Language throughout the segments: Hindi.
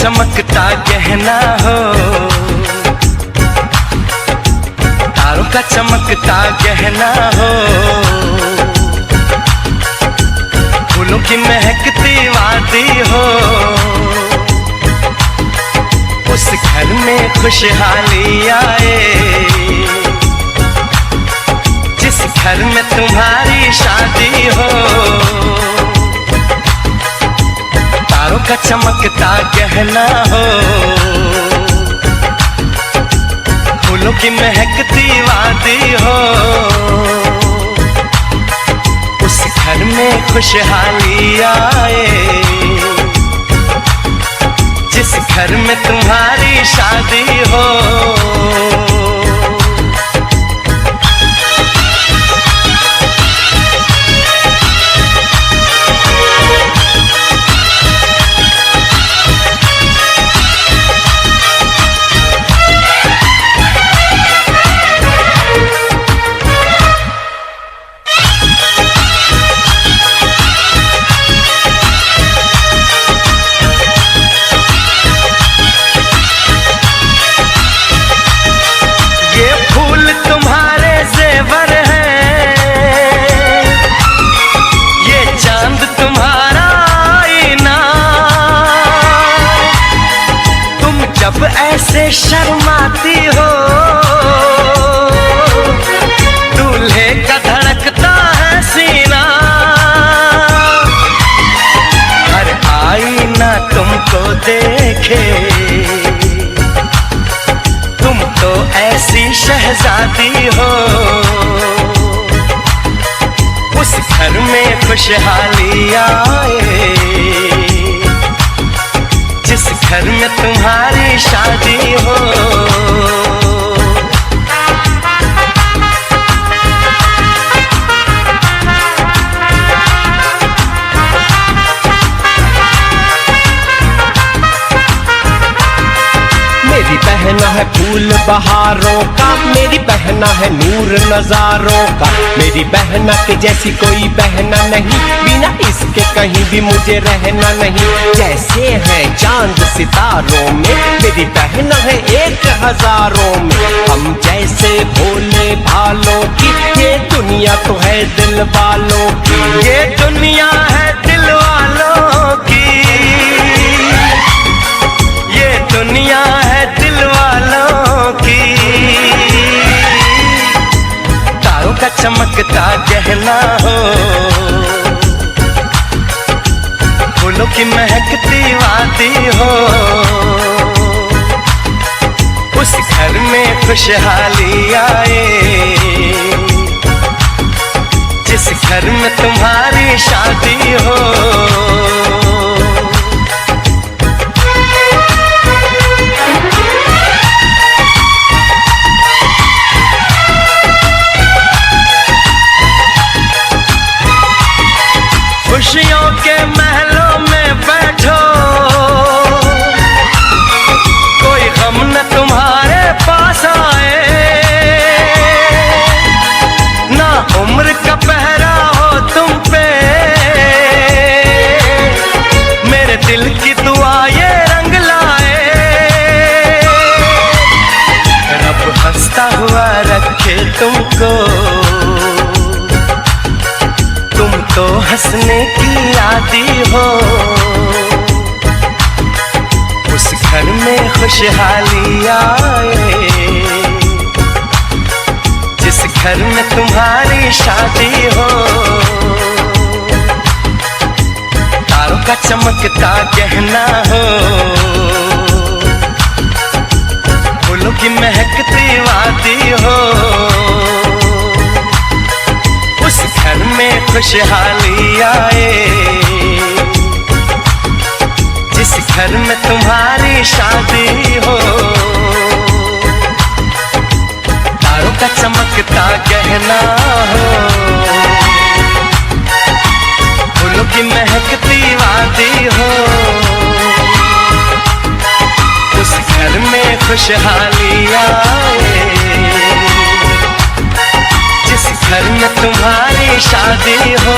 चमकता गहना हो, तारों का चमकता गहना हो, फूलों की महकती वादी हो, उस घर में खुशहाली आए, जिस घर में तुम्हारी शादी हो। तारों का चमकता गहना हो, फूलों की महकती वादी हो, उस घर में खुशहाली आए, जिस घर में तुम्हारी शादी हो। जब ऐसे शर्माती हो, दूल्हे का धड़कता है सीना, हर आईना तुमको देखे, तुम तो ऐसी शहजादी हो, उस घर में खुशहाली आए, जिस घर में तुम्हारी शादी हो। मेरी बहना है फूल बहारों का, मेरी बहना है नूर नजारों का, मेरी बहना के जैसी कोई बहना नहीं, बिना इसके कहीं भी मुझे रहना नहीं। जैसे है चांद सितारों में, मेरी बहना है 1000 में, हम जैसे भोले भालों की, ये दुनिया तो है दिल वालों की, ये दुनिया है दिल वालों की, ये दुनिया है दिल वालों की। तारों का चमकता गहना हो, फूलों की महकती वादी हो, उस घर में खुशहाली आए, जिस घर में तुम्हारी शादी हो। खुशियों के महलों में बैठो, कोई गम न तुम्हारे पास आए, ना उम्र का पहरा हो तुम पे, मेरे दिल की दुआ ये रंग लाए, रब हंसता हुआ रखे तुमको, तुम तो हंसने की आदी हो, उस घर में खुशहाली आए, जिस घर में तुम्हारी शादी हो। तारों का चमकता गहना हो, फूलों की महकती वादी हो, उस घर में खुशहाली आए, जिस घर में तुम्हारी शादी हो। तारों का चमकता गहना हो, फूलों की महकती वादी हो, उस घर में खुशहाली आए, जिस घर में तुम्हारी शादी हो।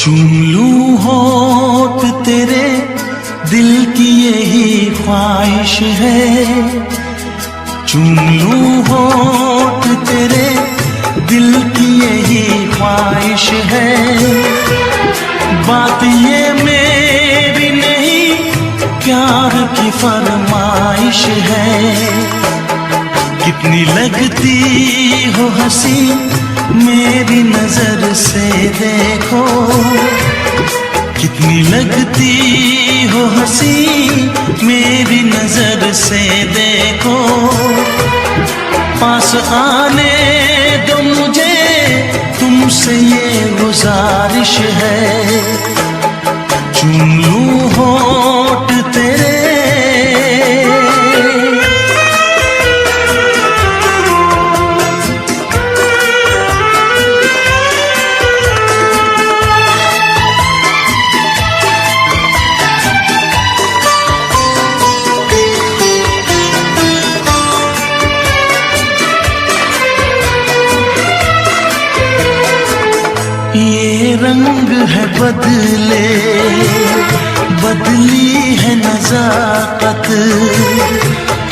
चूम लूं होठ तेरे, दिल की यही ख्वाहिश है। चूम लूं होठ तेरे, दिल की यही ख्वाहिश है। बात ये मेरी नहीं, प्यार की फरमाइश है। कितनी लगती हो हंसी, मेरी नजर से देखो। कितनी लगती हो हंसी, मेरी नजर से देखो। पास आने दो मुझे, तुमसे ये गुजारिश है। चूम लूं होठ तेरे। ये रंग है बदले, बदली है नजाकत।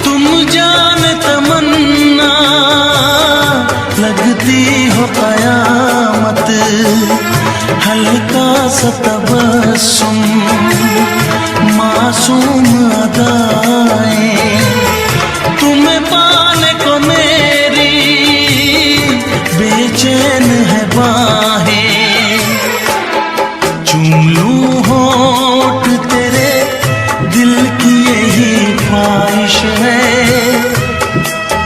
तुम जान तमन्ना, लगती हो कयामत। हल्का सा तबस्सुम, मासूम अदाएं। तुम्हें पाने को मेरी बेचैन है बाहें। चूम लूं होठ तेरे, दिल की यही ख्वाहिश है।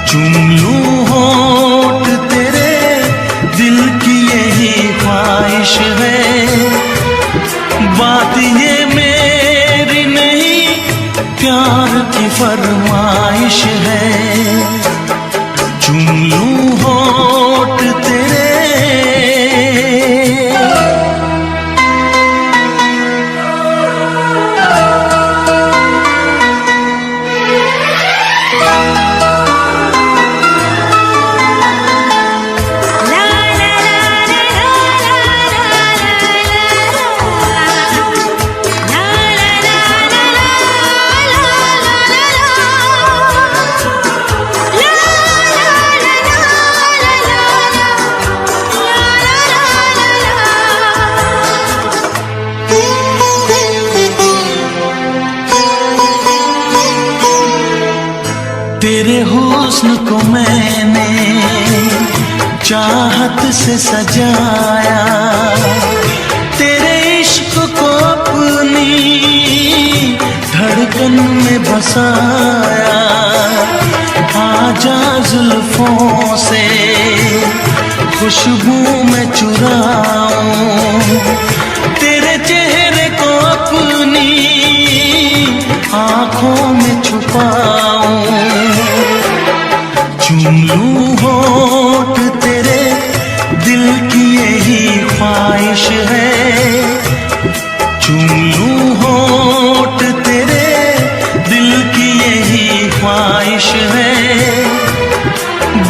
चूम लूं होठ तेरे, दिल की यही ख्वाहिश है। बात ये मेरी नहीं, प्यार की फरमाइश है। चूम लूं होठ तेरे। तेरे हुस्न को मैंने चाहत से सजाया। तेरे इश्क को अपनी धड़कन में बसाया। आजा जुल्फों से खुशबू में चुराऊं, तेरे चेहरे को अपनी आँखों में छुपाऊं। चूम लूं होठ तेरे, दिल की यही ख्वाहिश है। चूम लूं होठ तेरे, दिल की यही ख्वाहिश है।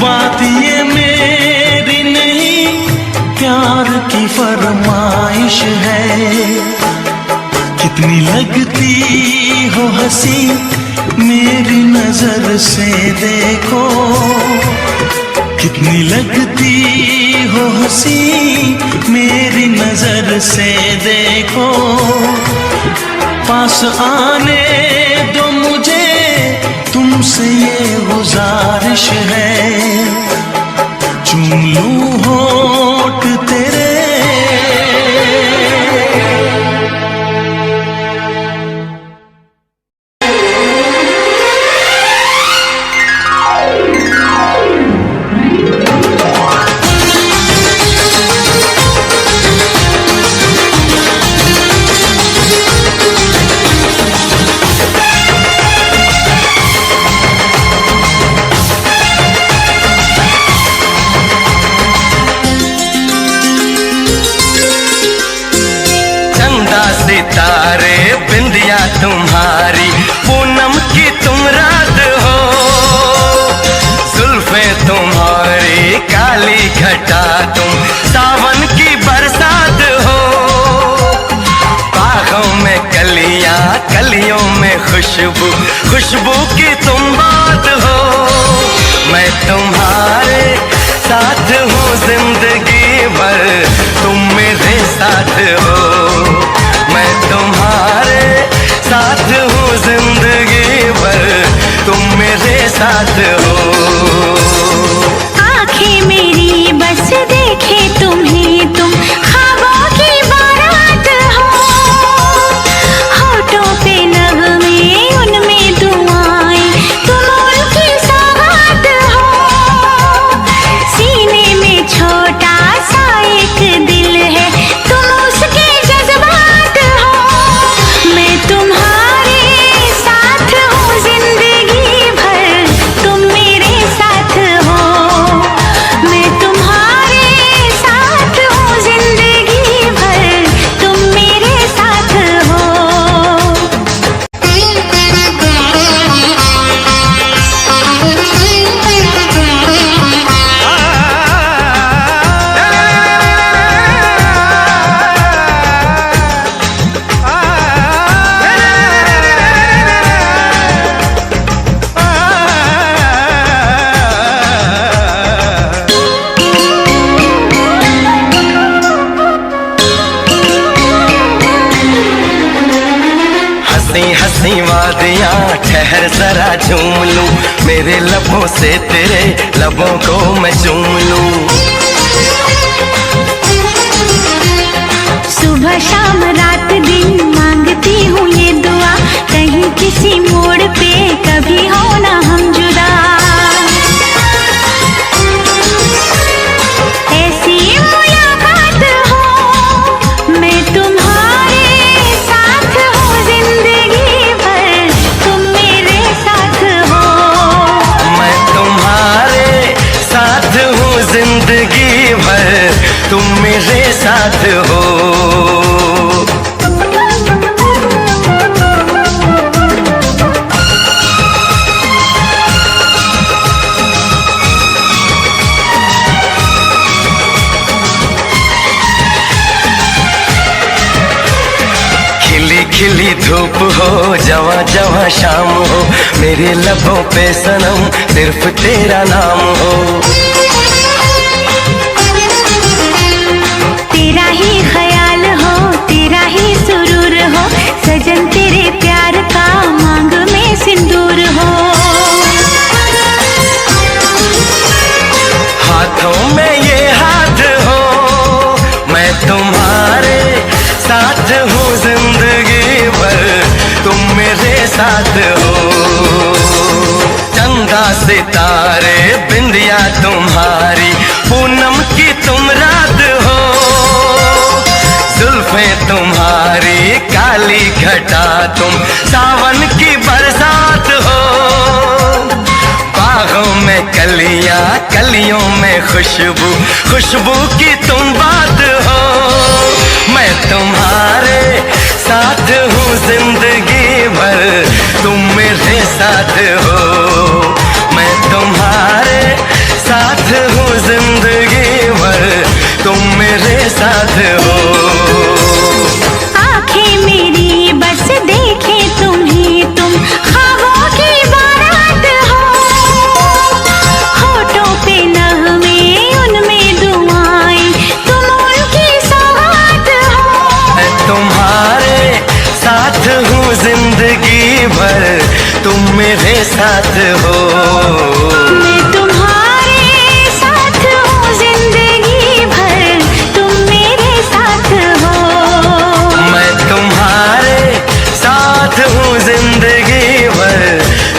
बात ये मेरी नहीं, प्यार की फरमाइश है। कितनी लगती हो हंसी, मेरी नजर से देखो। कितनी लगती हो हंसी, मेरी नजर से देखो। पास आने दो मुझे, तुमसे ये गुजारिश है। चूम लूं होठ तेरे। सितारे बिंदिया तुम्हारी, पूनम की तुम रात हो। जुल्फे तुम्हारी काली घटा, तुम सावन की बरसात हो। खुशबू, खुशबू की तुम बात हो। मैं तुम्हारे साथ हूँ जिंदगी भर, तुम मेरे साथ हो। मैं तुम्हारे साथ हूँ जिंदगी भर, तुम मेरे साथ हो। आंखें मेरी बस देखे तुम्हें, तुम ख्वाबों की बारात हो। होठों पे नगमे, उनमें दुआएं, तुम उनकी सौगात हो। सीने में छोटा सा एक दिल है, तुम उसके जज्बात हो। मैं तुम्हारे साथ हूँ जिंदगी भर, तुम मेरे साथ हो। मैं तुम्हारे साथ हूँ जिंदगी भर, तुम मेरे साथ हो। हंसी हंसी वादियाँ ठहर जरा झूम लूं, मेरे लबों से तेरे लबों को मैं चूम लूं। सुबह शाम रात दिन मांगती हूँ ये दुआ, कहीं किसी मोड़ पे कभी हो ना हम जुदा। ऐसी मुलाकात हो, मैं तुम्हारे साथ हूँ जिंदगी भर, तुम मेरे साथ हो। मैं तुम्हारे साथ हूँ जिंदगी भर, तुम मेरे साथ हो। खिली खिली धूप हो, जवां जवां शाम हो, मेरे लबों पे सनम सिर्फ तेरा नाम हो। तेरा ही ख्याल हो, तेरा ही सुरूर हो, सजन तेरे प्यार का मांग में सिंदूर हो। हाथों में ये हाथ हो, मैं तुम्हारे साथ हूँ जिंदगी भर, तुम मेरे साथ हो। चंदा सितारे बिंदिया तुम्हारी, पूनम की तुम रात हो। जुल्फें तुम्हारी काली घटा, तुम सावन की बरसात हो। बागों में कलियां, कलियों में खुशबू, खुशबू की तुम बात हो। मैं तुम्हारे साथ हूँ जिंदगी भर, तुम मेरे साथ हो। मैं तुम्हारे साथ हूँ जिंदगी भर, तुम मेरे साथ हो। आंखें मेरी बस देखे तुम्हें, तुम ख्वाबों की बारात हो। होठों पे नगमे, उनमें दुआएं, तुम उनकी सौगात हो। मैं तुम्हारे साथ हूँ जिंदगी भर, तुम मेरे साथ हो। मैं तुम्हारे साथ हूँ जिंदगी भर, तुम मेरे साथ हो। मैं तुम्हारे साथ हूँ जिंदगी भर,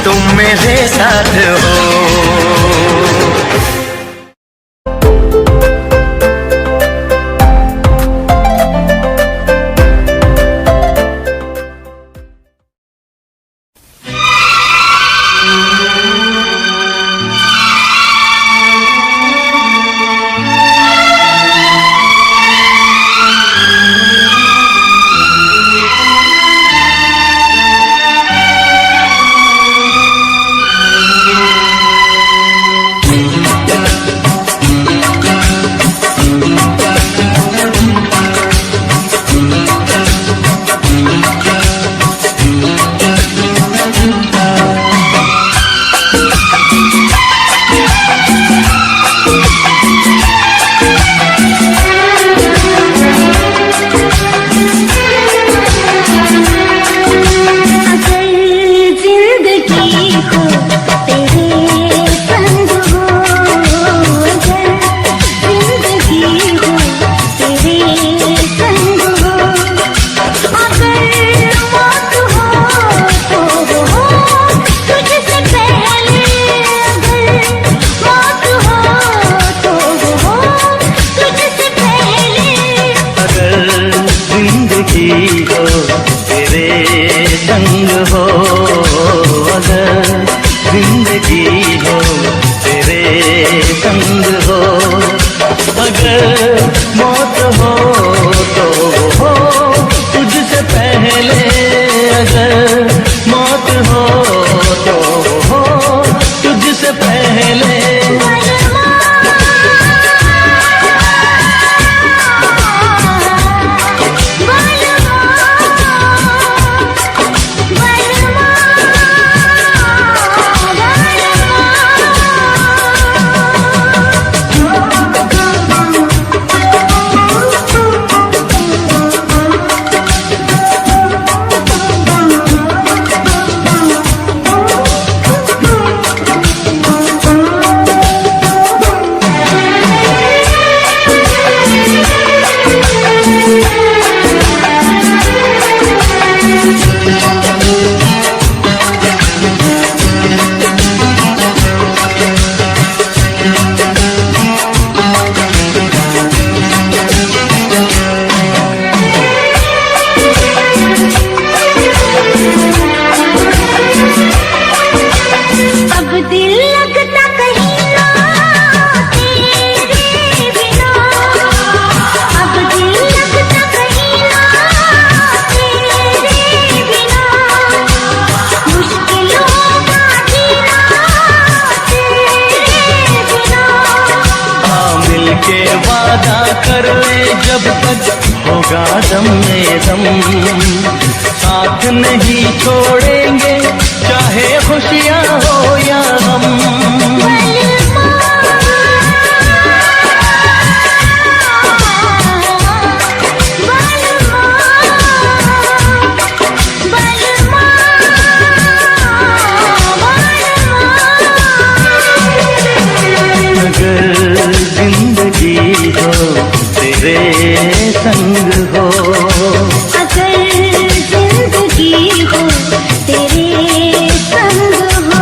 तुम मेरे साथ हो। संग हो। अगर मौत हो तो हो तुझसे पहले, अगर मौत हो तो हो तुझसे पहले। जब तक होगा दम में दम, साथ नहीं छोड़ेंगे चाहे खुशियाँ हो या गम। अगर जिंदगी हो तेरे संग हो, अगर जिंदगी हो तेरे संग हो।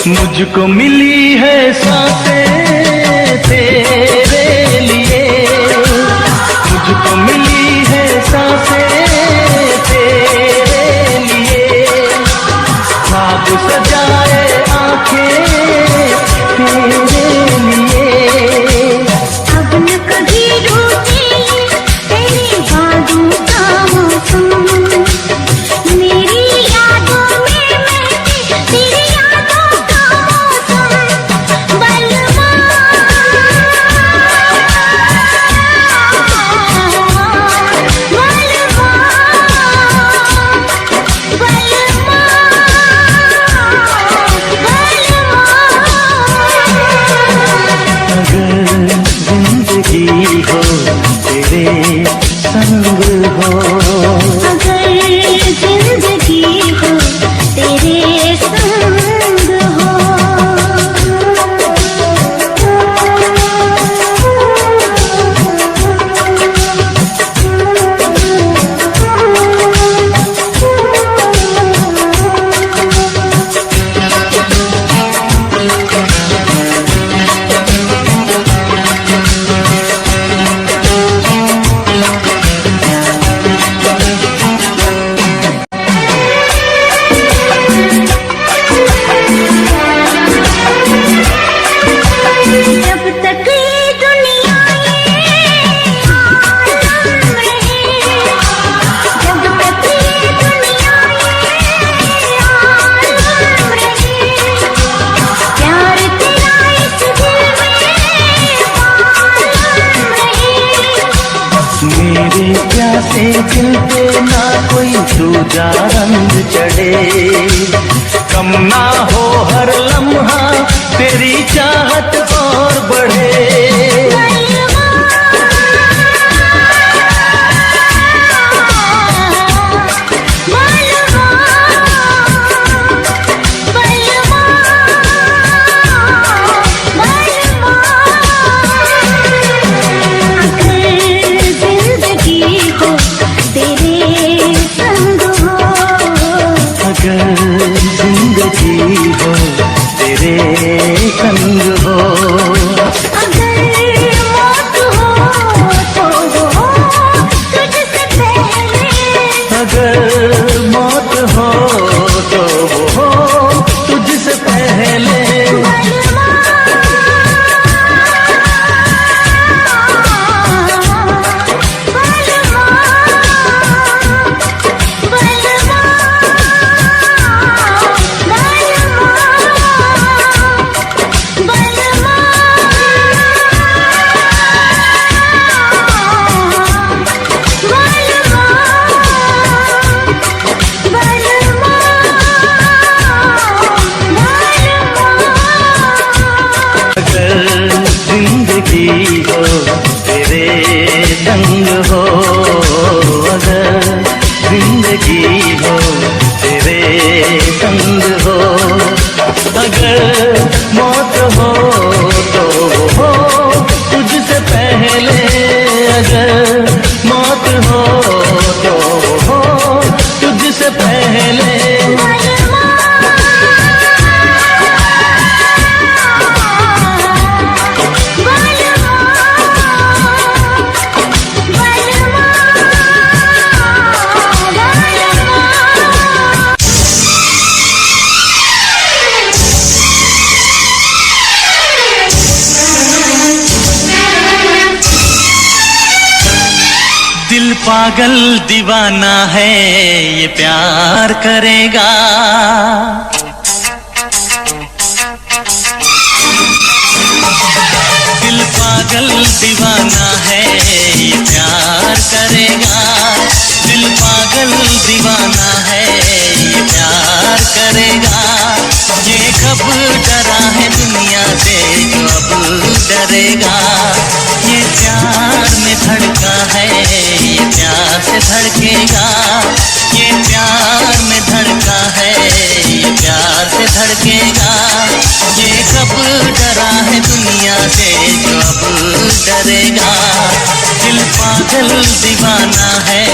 मुझको मिली है सांसें तेरे लिए, मुझको मिली है सांसें तेरे लिए, ख्वाब सजाए आंखें तेरे लिए। अब न कभी रूठे तेरी बातों का मौसम, मेरी यादों में महके तेरी यादों का मौसम। बलवा तू जा रंग चढ़े। कम ना हो हर लम्हा तेरी चाहत और बढ़े। पागल दीवाना है ये प्यार करेगा। दिल पागल दीवाना है ये प्यार करेगा। दिल पागल दीवाना है ये प्यार करेगा। ये कब डरा है दुनिया से जो अब डरेगा। ये प्यार में धड़का है ये प्यार से धड़केगा। ये प्यार में धड़का है ये प्यार से धड़केगा। ये कब डरा है दुनिया से जो अब डरेगा। दिल पागल दीवाना है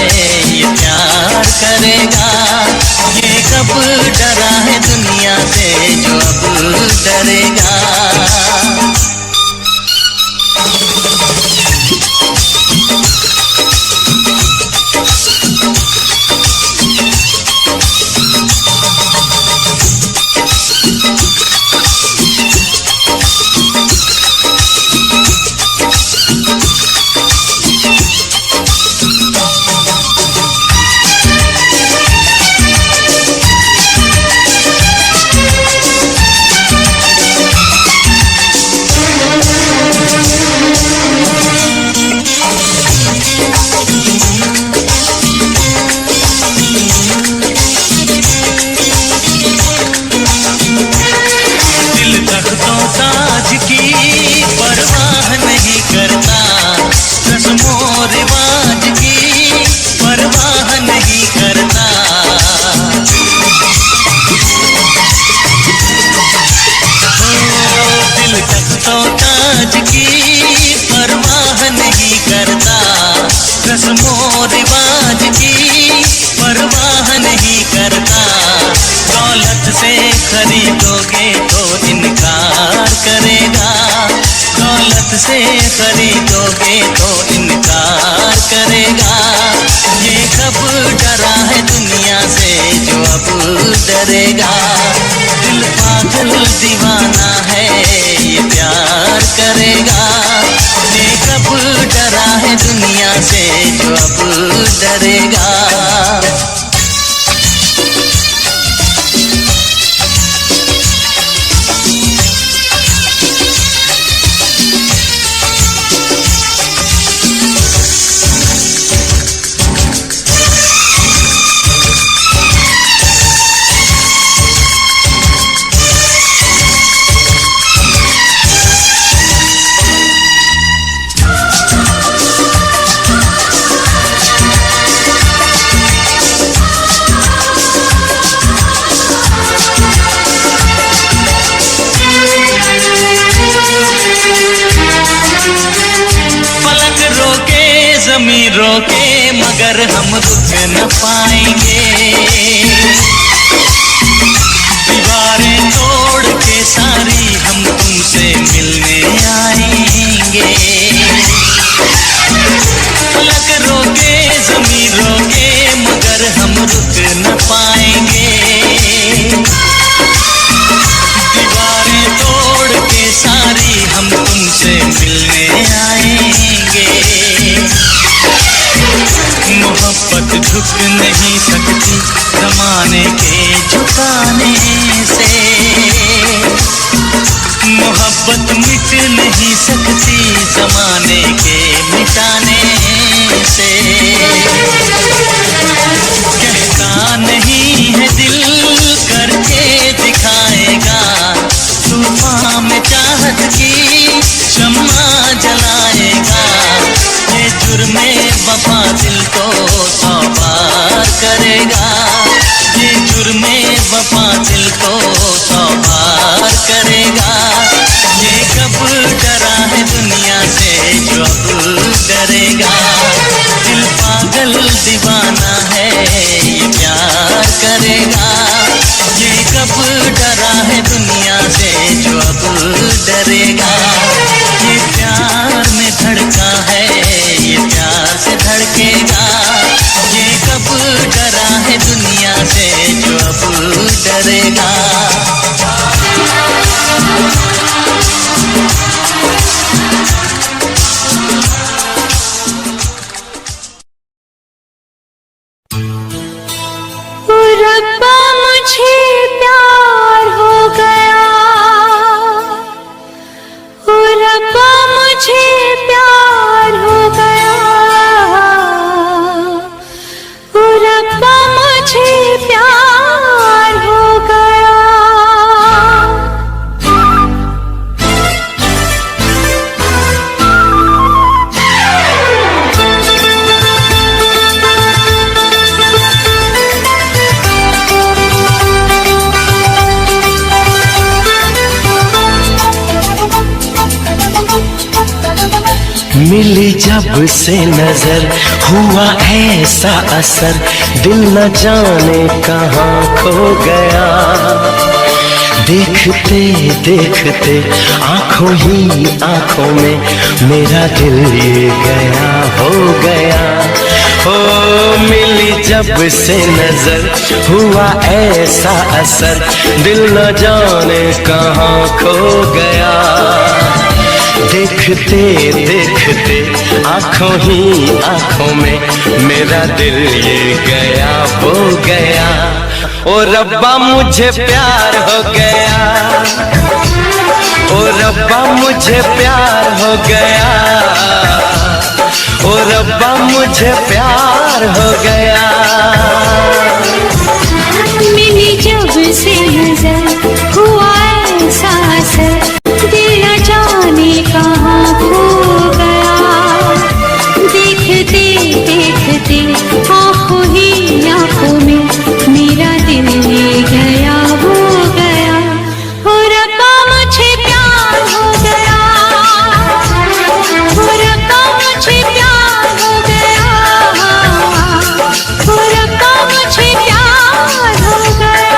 ये प्यार करेगा। ये कब डरा है दुनिया से जो अब डरेगा। रस्मों रिवाज की परवाह नहीं करता। दौलत से खरीदोगे तो इनकार करेगा। दौलत से खरीदोगे तो इनकार करेगा। ये कब डरा है दुनिया से जो अब डरेगा। दिल पागल दीवाना है ये प्यार करेगा। ये कब डरा है दुनिया से जो अब डरेगा। ज़मीं रोके मगर हम रुक न पाएंगे। दीवारें तोड़ के सारी हम तुमसे मिलने आएंगे। फलक रोके ज़मीं रोके मगर हम रुक न पाएंगे। दीवारें तोड़ के सारी हम तुमसे मिलने आएंगे। मोहब्बत झुक नहीं सकती ज़माने के झुकाने से। मोहब्बत मिट नहीं सकती ज़माने के मिटाने से। कहता नहीं है दिल करके दिखाएगा, तूफान में चाहत की शम्मा जलाएगा। ये जुर्मे वफा दिल को 100 बार करेगा। ये जुर्मे वफा दिल को 100 बार करेगा। ये कब डरा है दुनिया से जो अब डरेगा। दिल पागल दीवाना है ये प्यार करेगा। ये कब डरा है दुनिया से जो अब डरेगा। ये प्यार में धड़का है ये प्यार से धड़केगा। ये कब डरा है दुनिया से जो अब डरेगा। रब्बा मुझे प्यार हो गया, ओ रब्बा मुझे प्यार हो गया, ओ रब्बा मुझे प्यार हो गया। मिली जब से नजर हुआ ऐसा असर, दिल न जाने कहाँ खो गया। देखते देखते आंखों ही आंखों में मेरा दिल ये गया हो गया। ओ मिली जब से नजर हुआ ऐसा असर, दिल न जाने कहाँ खो गया। देखते देखते आंखों ही आंखों में मेरा दिल ये गया हो गया। ओ रब्बा मुझे प्यार हो गया, ओ रब्बा मुझे प्यार हो गया, ओ रब्बा मुझे प्यार हो गया। मिली जब से नजर हुआ ऐसा असर, दिल न जाने कहाँ खो गया। देखते देखते आंखों ही आंखों में मेरा दिल ले गया हो गया। हो रब्बा मुझे प्यार हो गया, हो रब्बा मुझे प्यार हो गया, हो रब्बा मुझे प्यार हो गया।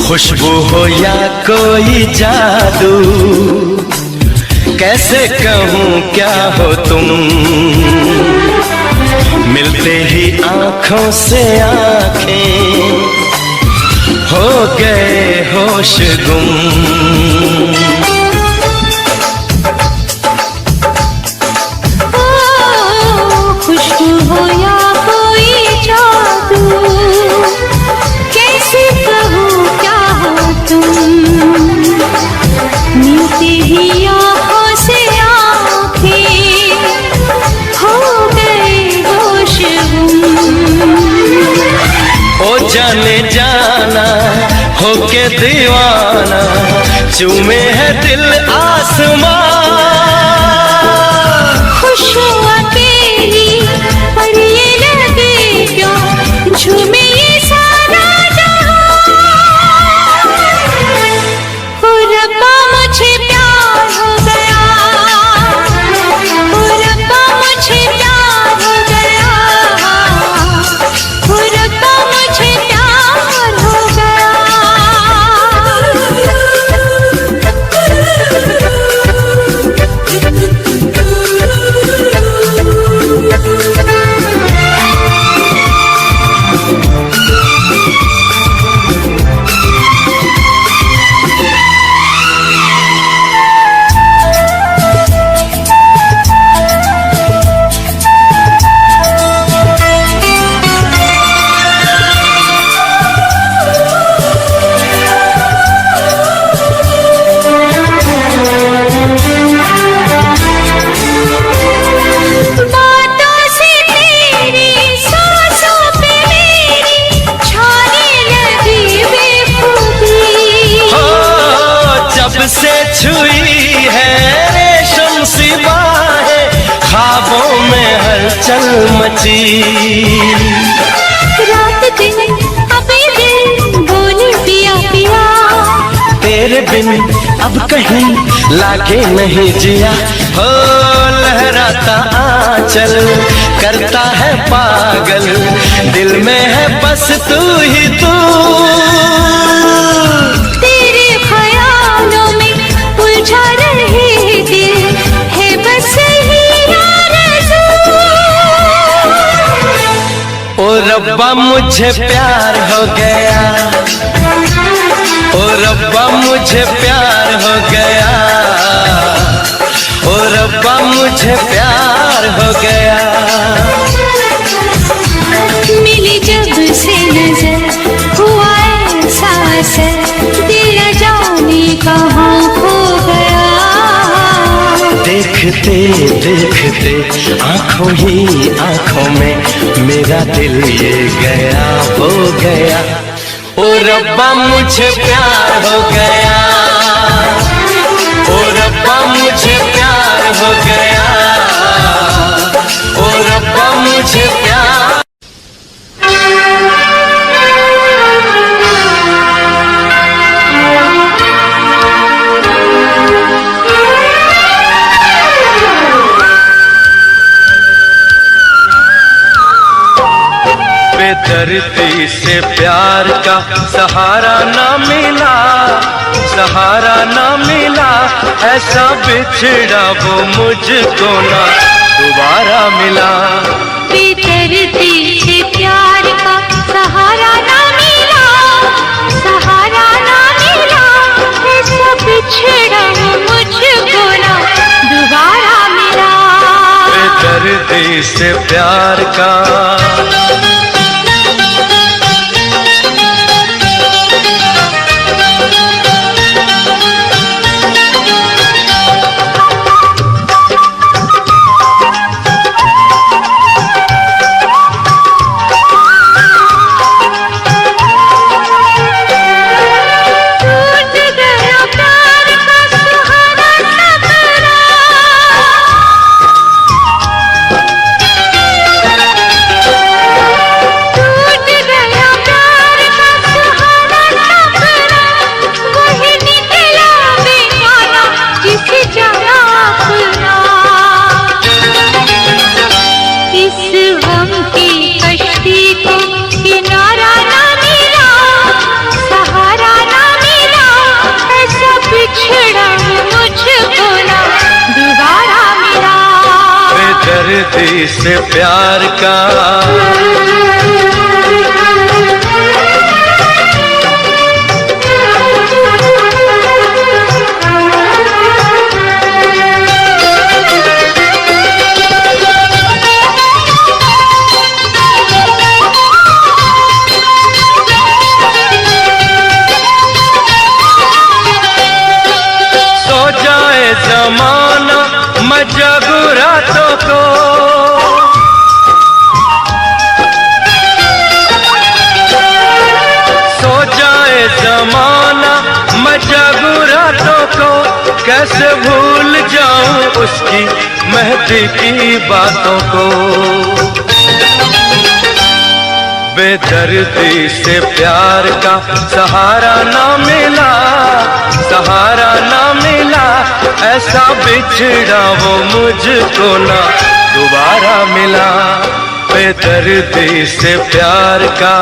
खुशबू हो या कोई जादू, कैसे कहूँ क्या हो तुम। मिलते ही आंखों से आंखें हो गए होश गुम। खुशबू हो या कोई जादू, कैसे मिलते ही आँखों से आँखें हो गए होश गुम। ओ जाने जाना होके दीवाना चूमे है दिल आसमां। खुश हुआ अकेली पर ये लगे क्यों झूमे ये सारा जहां। ओ रब्बा मुझे प्यार हो गया, ओ रब्बा मुझे प्यार हो गया, ओ रब्बा मुझे प्यार हो गया। से छुई है रेशम सी बाहें ख्वाबों में हलचल मची। रात दिन अभी दिल बोले पिया पिया, तेरे बिन अब कहीं लागे नहीं जिया। हो लहराता आंचल करता है पागल, दिल में है बस तू ही तू। तेरे ख्यालों में उलझा रहे दिल है बस ही आरज़ू। ओ रब्बा मुझे प्यार हो गया, ओ रब्बा मुझे प्यार हो गया, ओ रब्बा मुझे प्यार हो गया। मिली जब से नजर हुआ ऐसा असर, दिल जाने कहाँ खो गया। देखते देखते आंखों ही आंखों में मेरा दिल ये गया हो गया। ओ रब्बा मुझे प्यार हो गया, ओ रब्बा मुझे प्यार हो गया, ओ रब्बा मुझे प्यार। बेदर्दी से प्यार का सहारा ना मिला, सहारा ना मिला, ऐसा बिछड़ा वो मुझको ना दोबारा मिला। बेदर्दी से प्यार का सहारा ना मिला, सहारा ना मिला, ऐसा बिछड़ा मुझको ना दोबारा मिला। बेदर्दी से प्यार का बेदर्दी से प्यार का सो जा कैसे भूल जाऊं उसकी मेहंदी की बातों को। बेदर्दी से प्यार का सहारा ना मिला, सहारा ना मिला, ऐसा बिछड़ा वो मुझको ना दोबारा मिला। बेदर्दी से प्यार का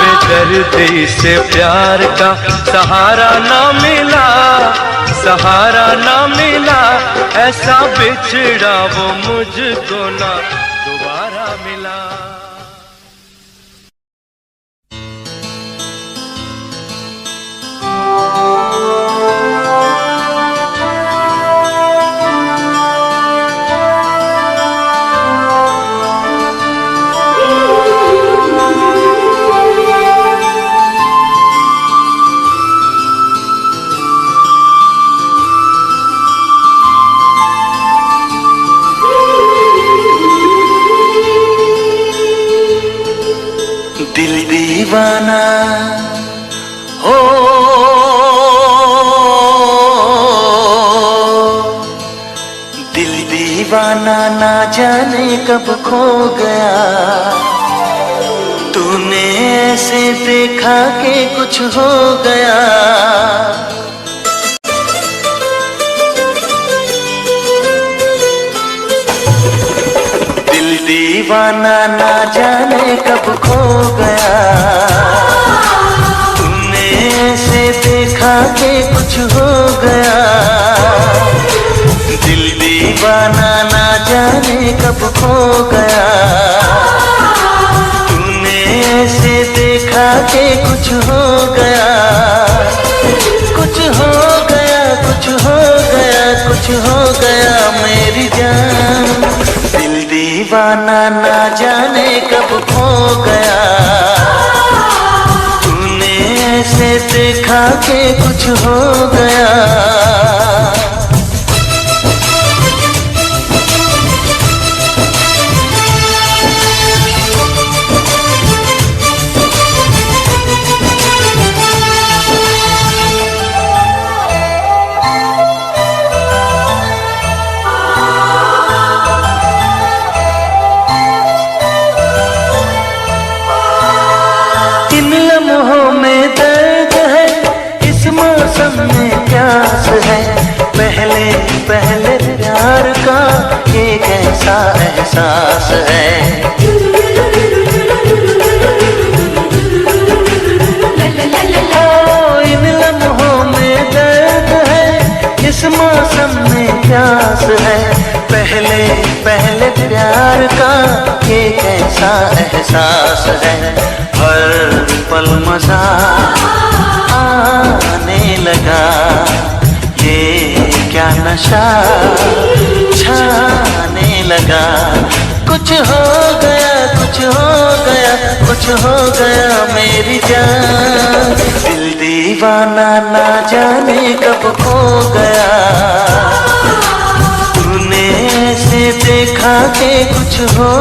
बेदर्दी से प्यार का सहारा ना मिला, सहारा ना मिला, ऐसा बिछड़ा वो मुझको ना दोबारा मिला। दिल दीवाना हो, दिल दीवाना ना जाने कब खो गया। तूने ऐसे देखा कि कुछ हो गया। दिल दीवाना ना जाने कब खो गया। तूने ऐसे देखा कि कुछ हो गया। दिल दीवाना ना जाने कब खो गया। तूने ऐसे देखा कि कुछ हो गया। कुछ हो गया, कुछ हो गया, कुछ हो गया मेरी जान। दिल दीवाना ना जाने कब खो गया। तूने ऐसे देखा कि कुछ हो गया। पहले पहले प्यार का ये कैसा एहसास है। इन लम्हों में दर्द है, इस मौसम में प्यास है। पहले पहले प्यार का ये कैसा एहसास है। हर पल मजा आने लगा, ये क्या नशा छाने लगा। कुछ हो गया, कुछ हो गया, कुछ हो गया मेरी जान। दिल दीवाना ना जाने कब खो गया। तूने ऐसे देखा कि कुछ हो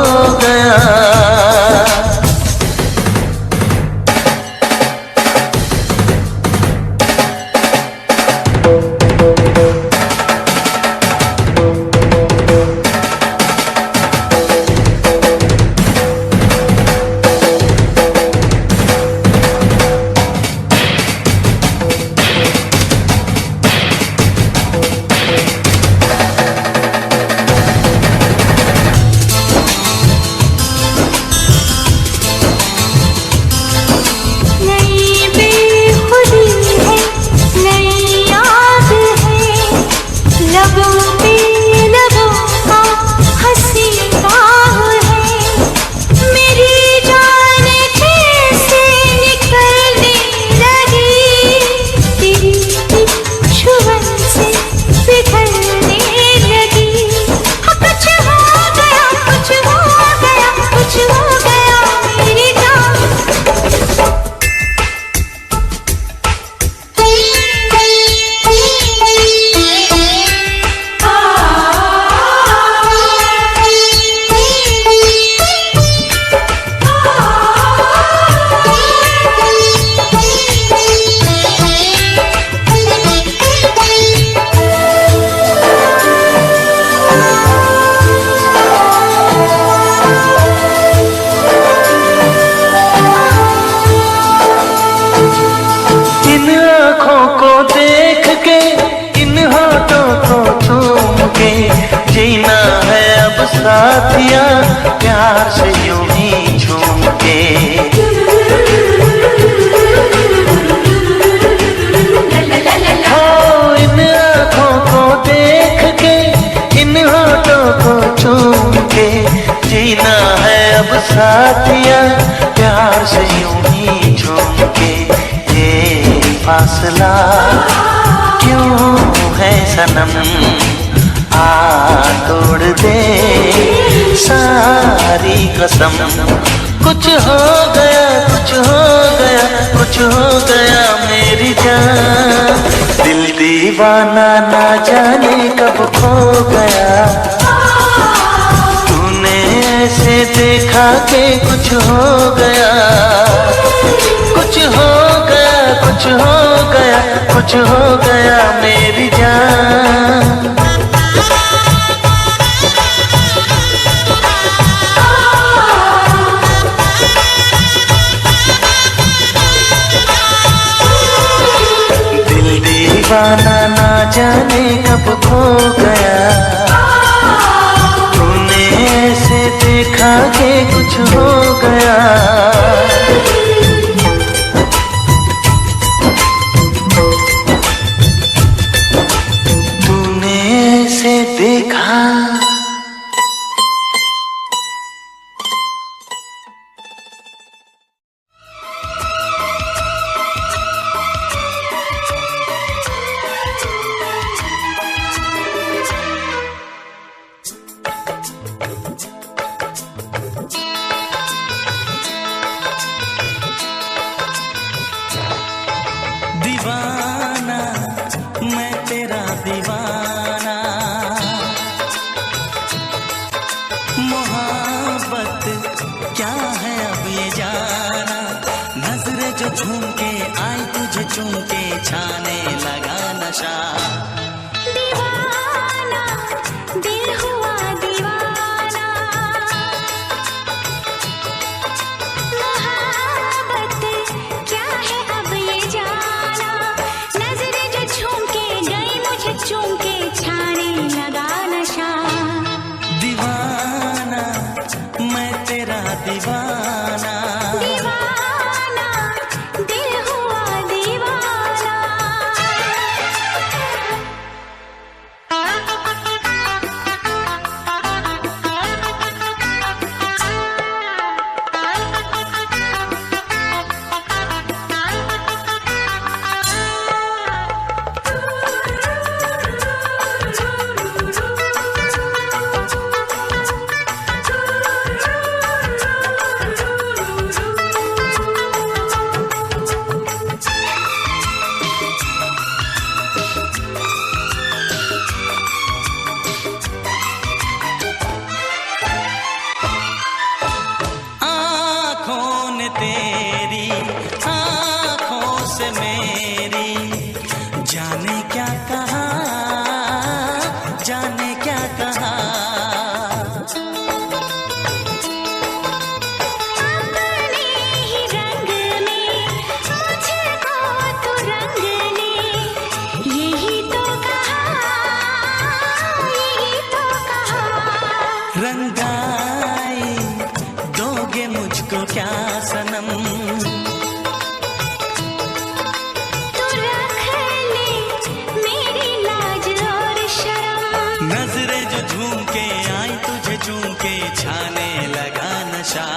गया। अब साथिया प्यार से यूं ही झूम के। हो इन आँखों को देख के, इन होठों को चूम के, जीना है अब साथिया प्यार से यूं ही झूम के। ये फासला क्यों है सनम, आ तोड़ दे सारी कसम। कुछ हो गया, कुछ हो गया, कुछ हो गया मेरी जान। दिल दीवाना ना जाने कब खो गया, तूने ऐसे देखा कि कुछ हो गया। कुछ हो गया, कुछ हो गया, कुछ हो गया मेरी जान। दिल दीवाना ना जाने कब खो गया, तूने ऐसे देखा कि कुछ हो गया। देखा दीवाना मैं तेरा दीवाना, मोहब्बत क्या है अब ये जाना। नजरें जो झूम के आई तुझे चूम के छाने लगा नशा। दीवाना दिल हुआ दीवाना, मोहब्बत क्या है अब ये जाना। नजरें जो झूम के गई मुझे चूम के छाने लगा नशा। दीवाना मैं तेरा दीवाना, दीवाना दिल हुआ दीवाना। आँखों ने तेरी आँखों से मेरी जाने क्या कहा, जाने क्या कहा। अपने ही रंग में मुझको तो रंग ने यही तो कहा, यही तो कहा। रंगाई दोगे मुझको क्या सनम, तू रख ले मेरी लाज और शर्म। नजरें जो झूम के आई तुझे चूम के छाने लगा नशा।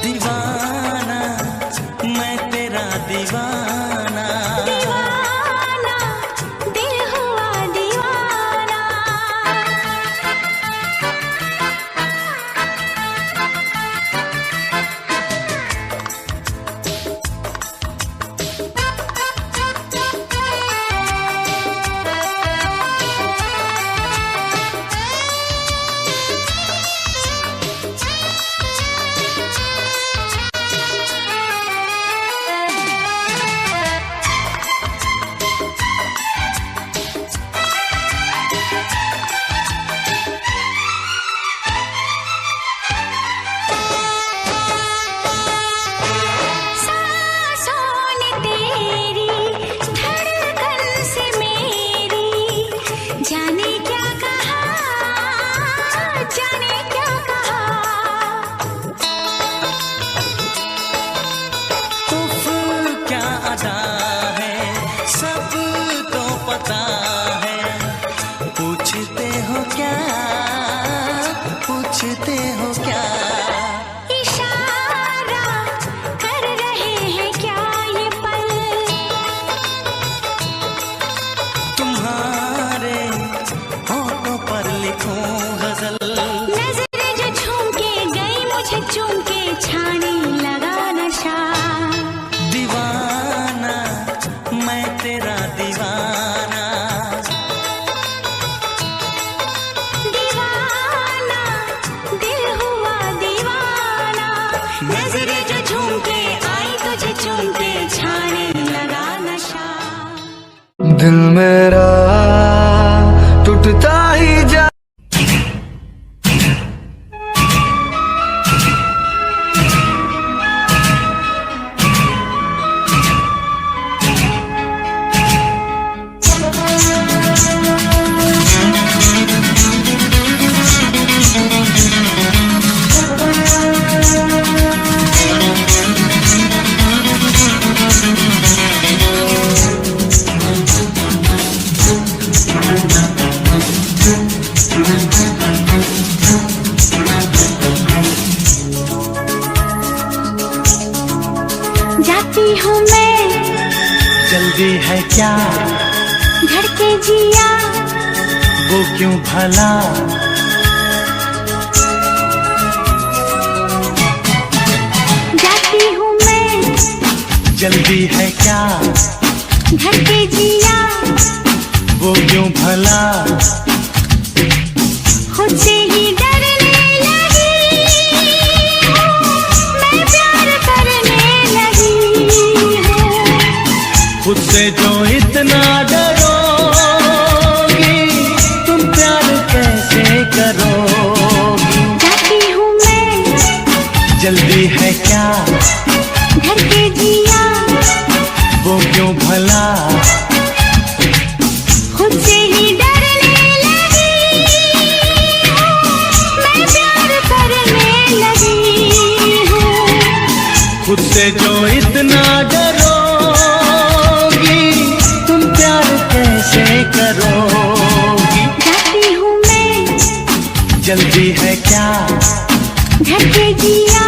दीवाना मैं तेरा दीवाना, दीवाना दिल हुआ दीवाना। पूछते हो क्या? इशारा कर रहे हैं क्या ये पल? तुम्हारे होठों पर लिखूं गजल। नजरें जो झूम के गई मुझे चूम के छाने लगा नशा। दीवाना मैं तेरा दीवाना, दीवाना दिल हुआ दीवाना। नजरें जो झूम के आई तुझे चूम के छाने लगा नशा। दिल मेरा टूटता ही जा जाती हूँ मैं, जल्दी है क्या? धड़के जिया वो क्यों भला? जाती हूँ मैं, जल्दी है क्या? धड़के जिया वो क्यों भला? खुद से ही डरने लगी हूँ, मैं प्यार करने लगी हूँ। खुद से जो इतना डरोगी, तुम प्यार कैसे करोगी? जाती हूँ मैं, जल्दी है क्या? धड़के जिया वो क्यों भला? खुद से ही डरने लगी हूँ, मैं प्यार करने लगी हूँ। खुद से जो इतना डरोगी, तुम प्यार कैसे करोगी? जाती हूँ मैं, जल्दी है क्या? धड़के जिया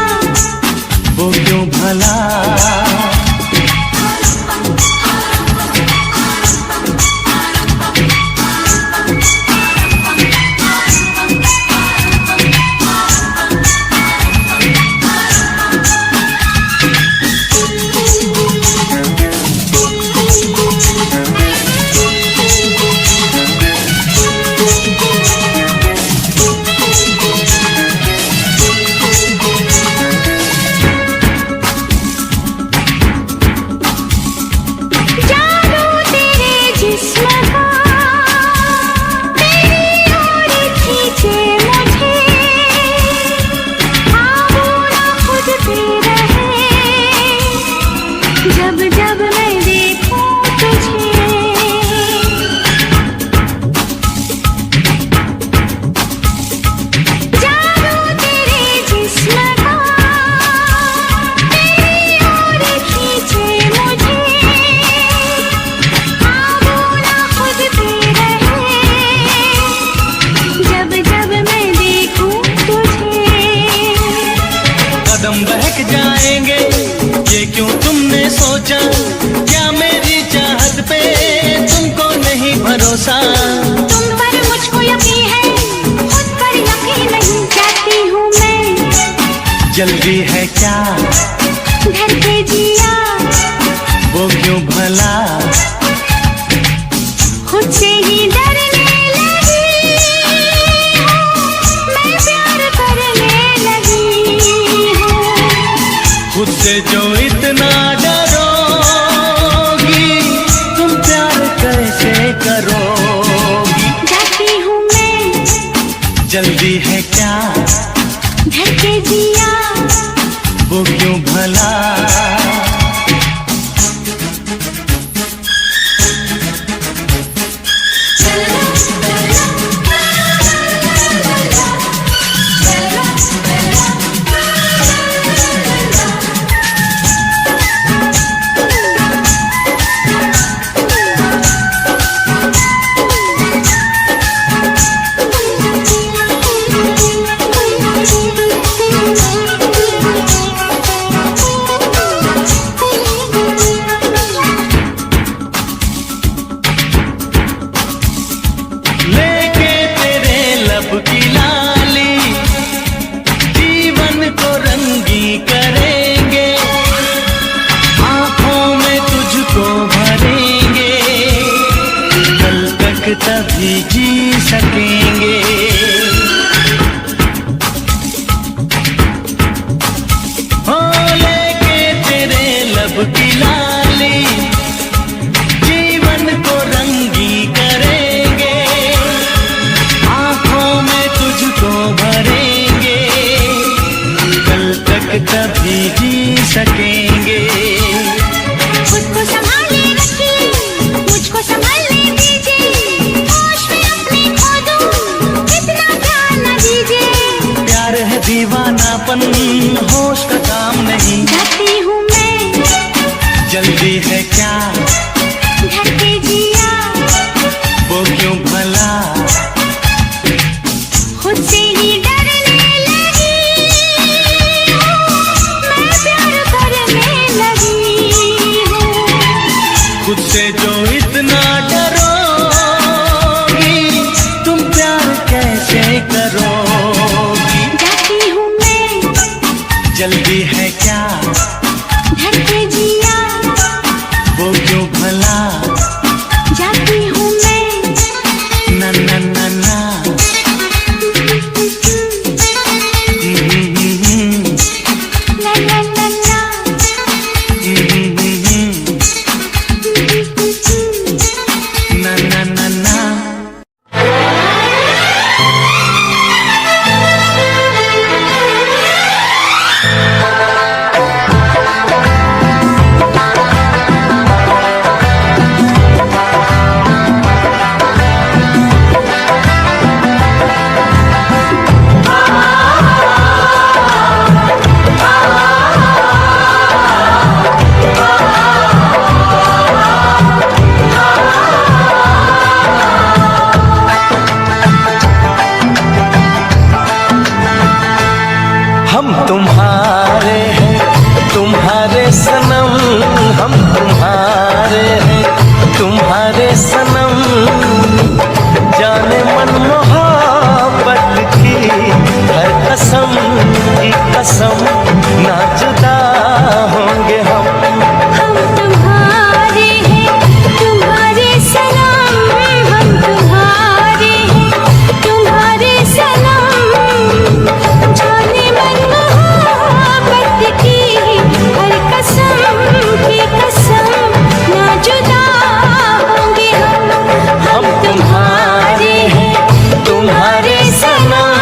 वो क्यों भला? जादू तेरे जिस्म का तेरी ओर खींचे मुझे। ख्वाबों ना खुद पे रहे जब जब मैं देखूं तुझे। जादू तेरे जिस्म का तेरी ओर खींचे मुझे। ख्वाबों ना खुद पे रहे जब जब मैं देखूं तुझे। कदम बहक जाएंगे, ये क्यों तुमने सोचा? क्या मेरी चाहत पे तुमको नहीं भरोसा? तुम पर मुझको यकीन है, खुद पर यकीन नहीं। जाती हूँ मैं, जल्दी है क्या? धड़के जिया वो क्यों भला? खुद से ही डरने लगी हूँ, मैं प्यार करने लगी हूँ। खुद से जो इतना डरोगी, तुम प्यार कैसे करोगी? जाती हूँ मैं, जल्दी है क्या? धड़के जिया वो क्यों भला? दीवानापन होश का काम नहीं। जाती हूँ मैं, जल्दी है क्या धड़के जिया, वो क्यों भला, खुद से ही डरने लगी हूँ, मैं प्यार करने लगी हूँ। खुद से जो इतना डरोगी तुम प्यार कैसे करोगी। जाती हूँ मैं, जल्दी है क्या धड़के जिया, वो क्यों भला, जाती हूँ मैं, ना ना ना ना। ला ला ला ला, ना ना ना ना। हम तुम्हारे हैं तुम्हारे सनम, हम तुम्हारे हैं तुम्हारे सनम, जाने मन मोहब्बत की हर कसम की कसम, ना जुदा होंगे हम। हम तुम्हारे हैं तुम्हारे सनम, हम तुम्हारे हैं तुम्हारे सनम, जाने मन मोहब्बत की हर कसम की कसम, ना जुदा होंगे हम। हम तुम्हारे हैं तुम्हारे सनम।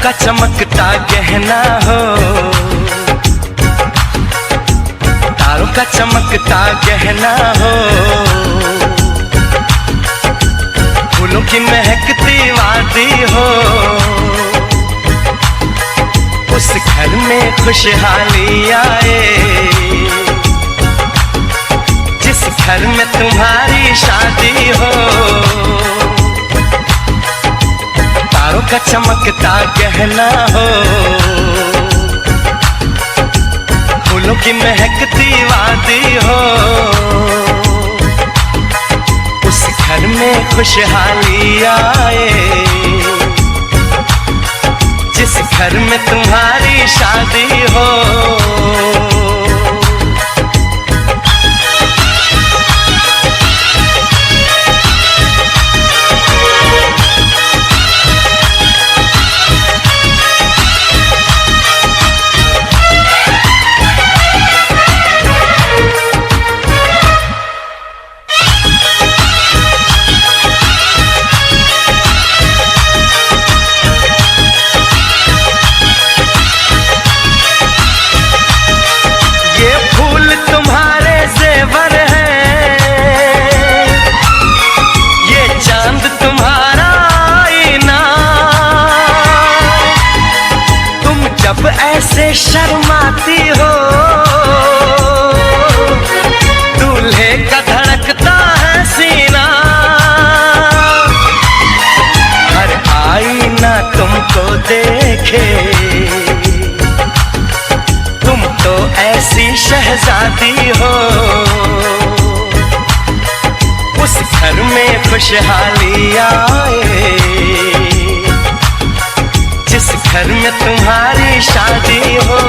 का चमकता गहना हो, तारों का चमकता गहना हो, फूलों की महकती वादी हो, उस घर में खुशहाली आए, जिस घर में तुम्हारी शादी हो। तारों का चमकता गहना हो, फूलों की महकती वादी हो, उस घर में खुशहाली आए, जिस घर में तुम्हारी शादी हो। ऐसे शर्माती हो, दूल्हे का धड़कता है सीना, हर आईना तुमको देखे, तुम तो ऐसी शहजादी हो, उस घर में खुशहाली आए, जिस घर में तुम्हारी शादी हो।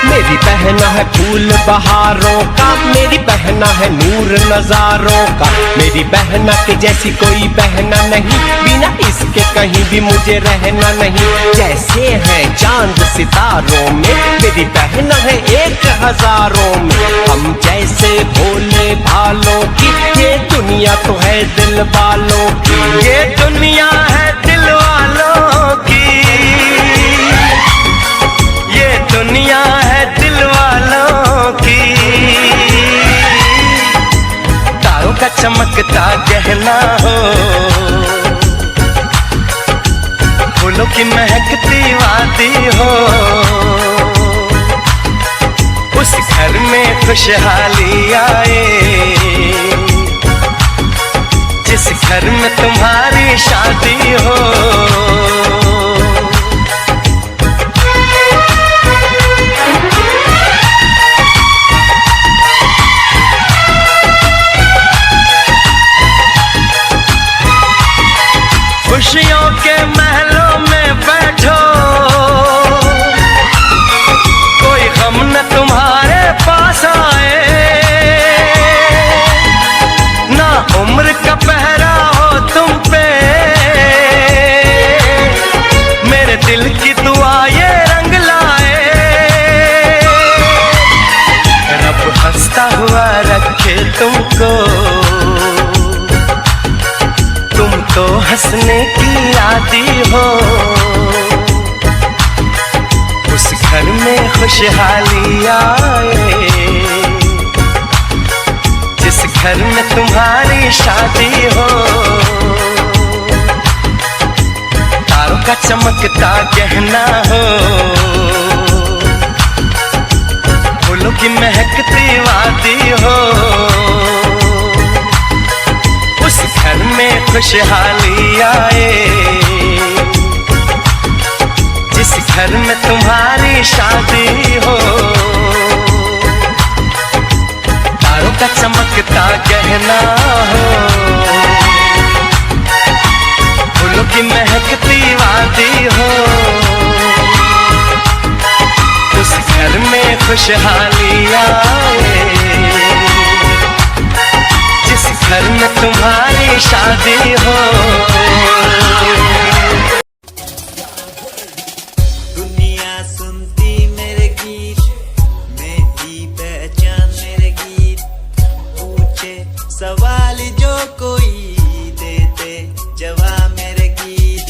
मेरी बहना है फूल बहारों का, मेरी बहना है नूर नजारों का, मेरी बहना के जैसी कोई बहना नहीं, बिना इसके कहीं भी मुझे रहना नहीं। जैसे है चांद सितारों में, मेरी बहना है 1000 में, हम जैसे भोले भालों की, ये दुनिया तो है दिल वालों की, ये दुनिया है दिल वालों की, ये दुनिया है दिल वालों की। तारों का चमकता गहना हो, फूलों की महकती वादी हो, उस घर में खुशहाली आए, जिस घर में तुम्हारी शादी हो। खुशियों के महलों में बैठो, कोई गम न तुम्हारे पास आए, ना उम्र का पहरा हो तुम पे, मेरे दिल की दुआ ये रंग लाए, रब हंसता हुआ रखे तुमको, तुम तो हंसने की आदी हो, उस घर में खुशहाली आए, जिस घर में तुम्हारी शादी हो। तारों का चमकता गहना हो, फूलों की महकती वादी हो, उस घर में खुशहाली आए, जिस घर में तुम्हारी शादी हो। तारों का चमकता गहना हो, फूलों की महकती वादी हो, उस घर में खुशहाली आए, जिस घर में तुम्हारी शादी हो। दुनिया सुनती मेरे गीत, मेरी पहचान मेरे गीत, पूछे सवाल जो कोई देते जवाब मेरे गीत।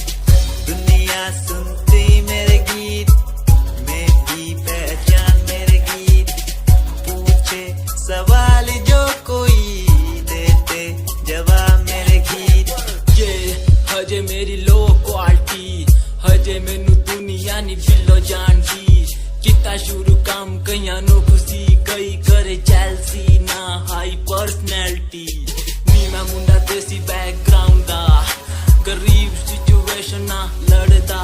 दुनिया सुनती मेरे गीत, मेरी पहचान मेरे गीत, पूछे सवाल जो कोई देते जवाब मेरे गीत। ये हजे मेरी लो क्वालिटी, हजे मैनू दुनिया नी बिलो जानदी। किता शुरू काम कईयां नो खुशी, कई करे जेलसी ना हाई पर्सनैलिटी। नी मैं मुंडा देसी बैकग्राउंड दा, गरीब सिचुएशन ना लड़दा।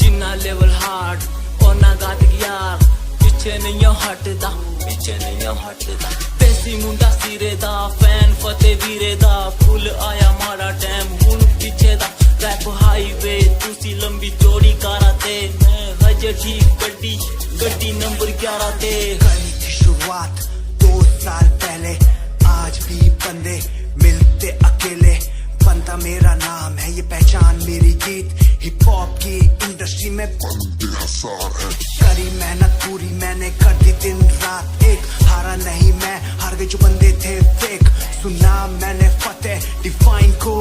जिन्ना लेवल हार्ड ओना गात यार, पिछे नहीं हटदा, पिछे नहीं हटदा। देसी मुंडा सिरे दा, फैन फतेह वीरे दा। फुल आया माड़ा टाइम हुन पिछे दा। रैप हाईवे तुसी लंबी चौड़ी कारा ते, मैं हजे ठीक गड्डी गड्डी नंबर 11 ते। कहीं की शुरुआत 2 साल पहले, आज भी बंदे मिलते अकेले। बनता मेरा नाम है, ये पहचान मेरी गीत। हिप हॉप की इंडस्ट्री में बंदे हजार है। करी मेहनत पूरी मैंने, कर दी दिन रात एक। हारा नहीं मैं, हार गए जो बंदे थे फेक। सुना मैंने फतेह डिफाइन को,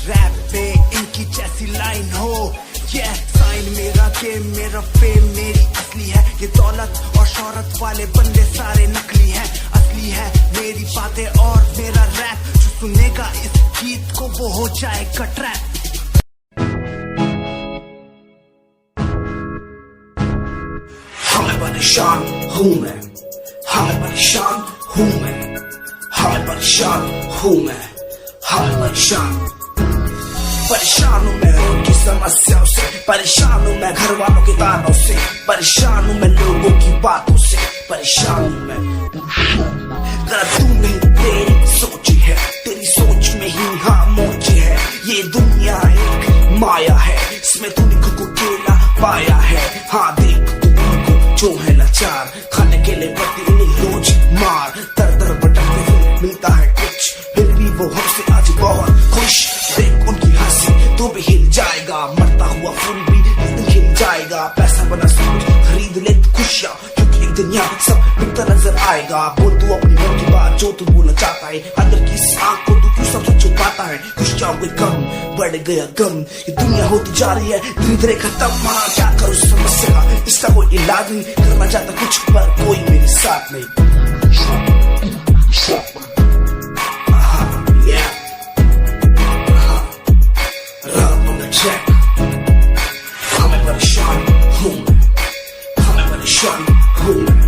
रैप पे इनकी जैसी लाइन हो। ये साइन मेरा गेम, मेरा फेम मेरी असली है। ये दौलत और शोहरत वाले बंदे सारे नकली हैं, असली है मेरी बातें और मेरा रैप। जो सुनेगा इस गीत को वो हो जाएगा ट्रैप। हमें परेशान हूँ मैं, हमें परेशान हूँ मैं, हमें परेशान हूँ मैं, हमें परेशान परेशान हूँ मैं उनकी समस्याओं से। परेशान हूँ मैं घर वालों के तानों से। परेशान हूँ मैं लोगों की बातों से। परेशान हूँ मैं। गलत तू नहीं, तेरी सोच है, तेरी सोच में ही हाँ मोच है। ये दुनिया एक माया है, इसमें तूने खुद को अकेला पाया है। हाँ देख तू उनको जो है लाचार, खाने के लिए पड़ती उन्हें रोज मार। दर दर भटकते हुए मिलता है कुछ, फिर भी वो हमसे आज बहुत खुश। देख उनकी हंसी तो भी हिल जाएगा, मरता हुआ फूल भी एक दिन खिल जाएगा। पैसा बना सब खरीद ले खुशियाँ, क्योंकि एक दिन यहाँ सब बिकता नजर आएगा। बोल तू अपनी मन की बात जो तू बोलना चाहता है, अंदर की इस आँख को तू क्यों सब छुपाता है। खुशियाँ हुए कम, बढ़ गया गम, ये दुनिया होती जा रही है धीरे धीरे खत्म। हाँ क्या करूँ समस्या का, इसका कोई इलाज नहीं। करना चाहता कुछ पर कोई मेरे साथ नहीं। हमें परेशान हूँ मैं, हमें परेशान हूँ मैं,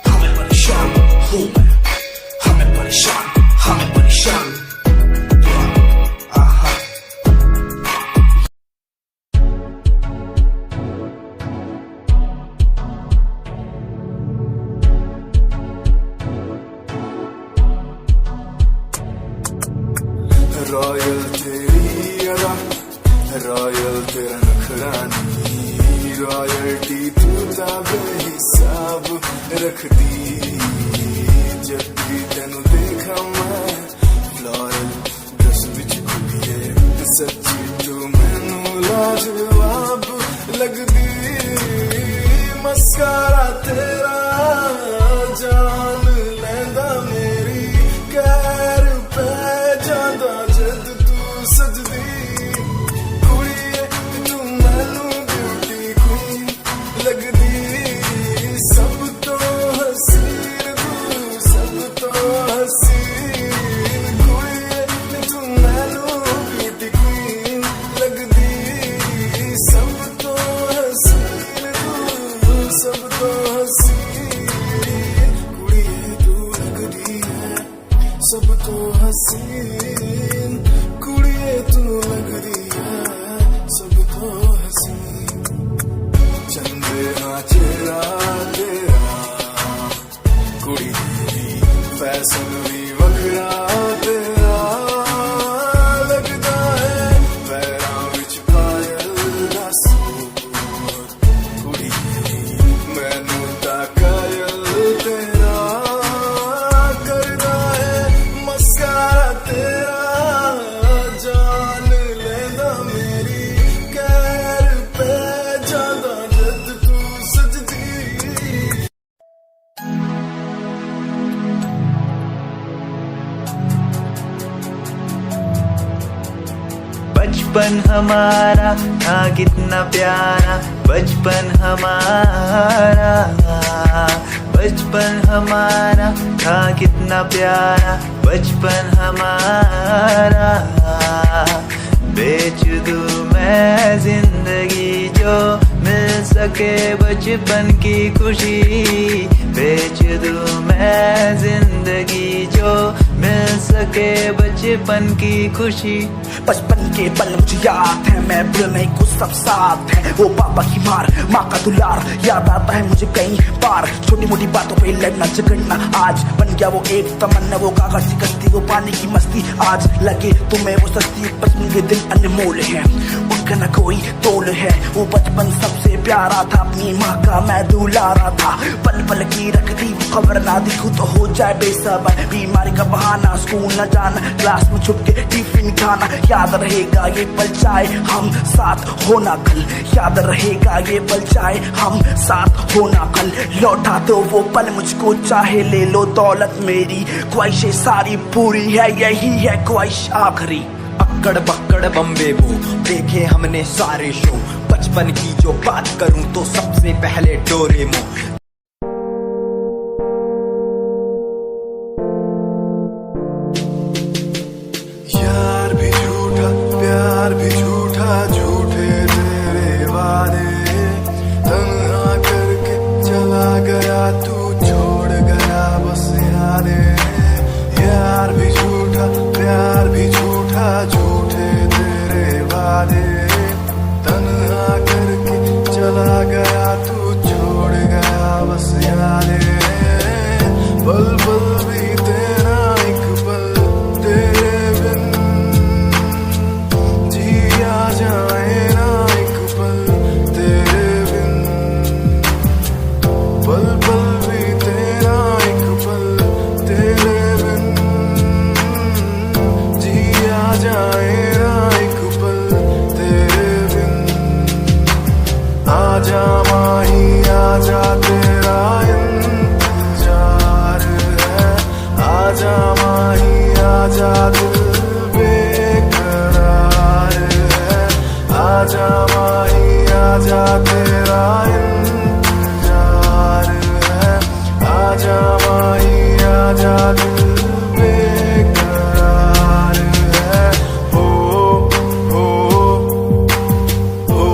हमें परेशान हूँ मैं, हमें परेशान, हमें परेशान। रॉयल तेरी अदा, रॉयल तेरा नखरानी, रॉयल्टी तू बेहिसाब रखदी। जब भी तेनू देखा मैं फ्लोरल ड्रेस विच कुड़िए, सच्ची तू मैनू लाजवाब लगदी। मस्कारा तेरा जान लैंदा मेरी, कैर पै जांदा जद तू सजदी। कुड़िए तू मैनू ब्यूटी क्वीन लगदी, सब तो हसीन तू, सब तो हसीन। कुड़िए तू मैनू ब्यूटी क्वीन लगदी, सब तो हसीन तू, सब तो हसीन। कुड़िए तू लगदी है सब तो हसीन, कुड़िए तू लगदी है सब तो हसीन। चंदे हाँ चेहरा तेरा, कुड़ी तेरी फैशन भी वखरा तेरा। लगदा है पैरां विच पायल दा सूर, कुड़ी तेरी मैनू तां कायल तेरा। करदा है मस्कारा तेरा बचपन हमारा था कितना प्यारा, बचपन हमारा, बचपन हमारा था कितना प्यारा, बचपन हमारा। बेच दूं मैं जिंदगी जो मिल सके बचपन की खुशी, बेच दूं मैं जिंदगी जो मिल सके बचपन की खुशी। बचपन के पल मुझे याद है, मैं भूलने को सब साथ है। वो पापा की मार, माँ का दुलार याद आता है मुझे कई बार। छोटी मोटी बातों पे लड़ना झगड़ना आज बन गया वो एक तमन्ना, वो कागज की कश्ती, वो पानी की मस्ती। आज लगे तुम्हें वो सस्ती, बचपन के दिन अनमोल है, उनका न कोई तोल है। वो बचपन सबसे प्यारा था, अपनी माँ का मैं दुलारा था। पल पल की रखती वो खबर ना दिखूं तो हो जाए बेसबर, बीमारी का बहाना, स्कूल न जाना, क्लास में छुप के टिफिन खाना। याद रहेगा ये पल चाहे हम साथ होना कल, याद रहेगा ये पल चाहे हम साथ होना कल। लौटा दो वो पल मुझको, चाहे ले लो दौलत मेरी, ख्वाहिशें सारी पूरी है, यही है ख्वाहिश आखिरी। अक्कड़ बक्कड़ बम्बे वो देखे हमने सारे शो, बचपन की जो बात करूं तो सबसे पहले डोरेमोन। यार भी झूठा, प्यार भी झूठा, झूठे तेरे वादे, तन्हा करके चला गया तू, छोड़ गया बस यादें। यार भी झूठा, प्यार भी झूठा, झूठे तेरे वादे, तन्हा करके चला गया तू, छोड़ गया बस यादें। पल पल भी तेरा एक पल तेरे बिन, जिया जाए ना एक पल तेरे बिन। पल पल भी तेरा एक पल तेरे बिन, जिया जाए ना एक पल तेरे बिन। आजा माही आजा तेरा इंतजार है, आजा माही आजा दिल बेकरार है। आजा माही आजा तेरा इंतजार है, आजा माही आजा दिल बेकरार है। हो हो हो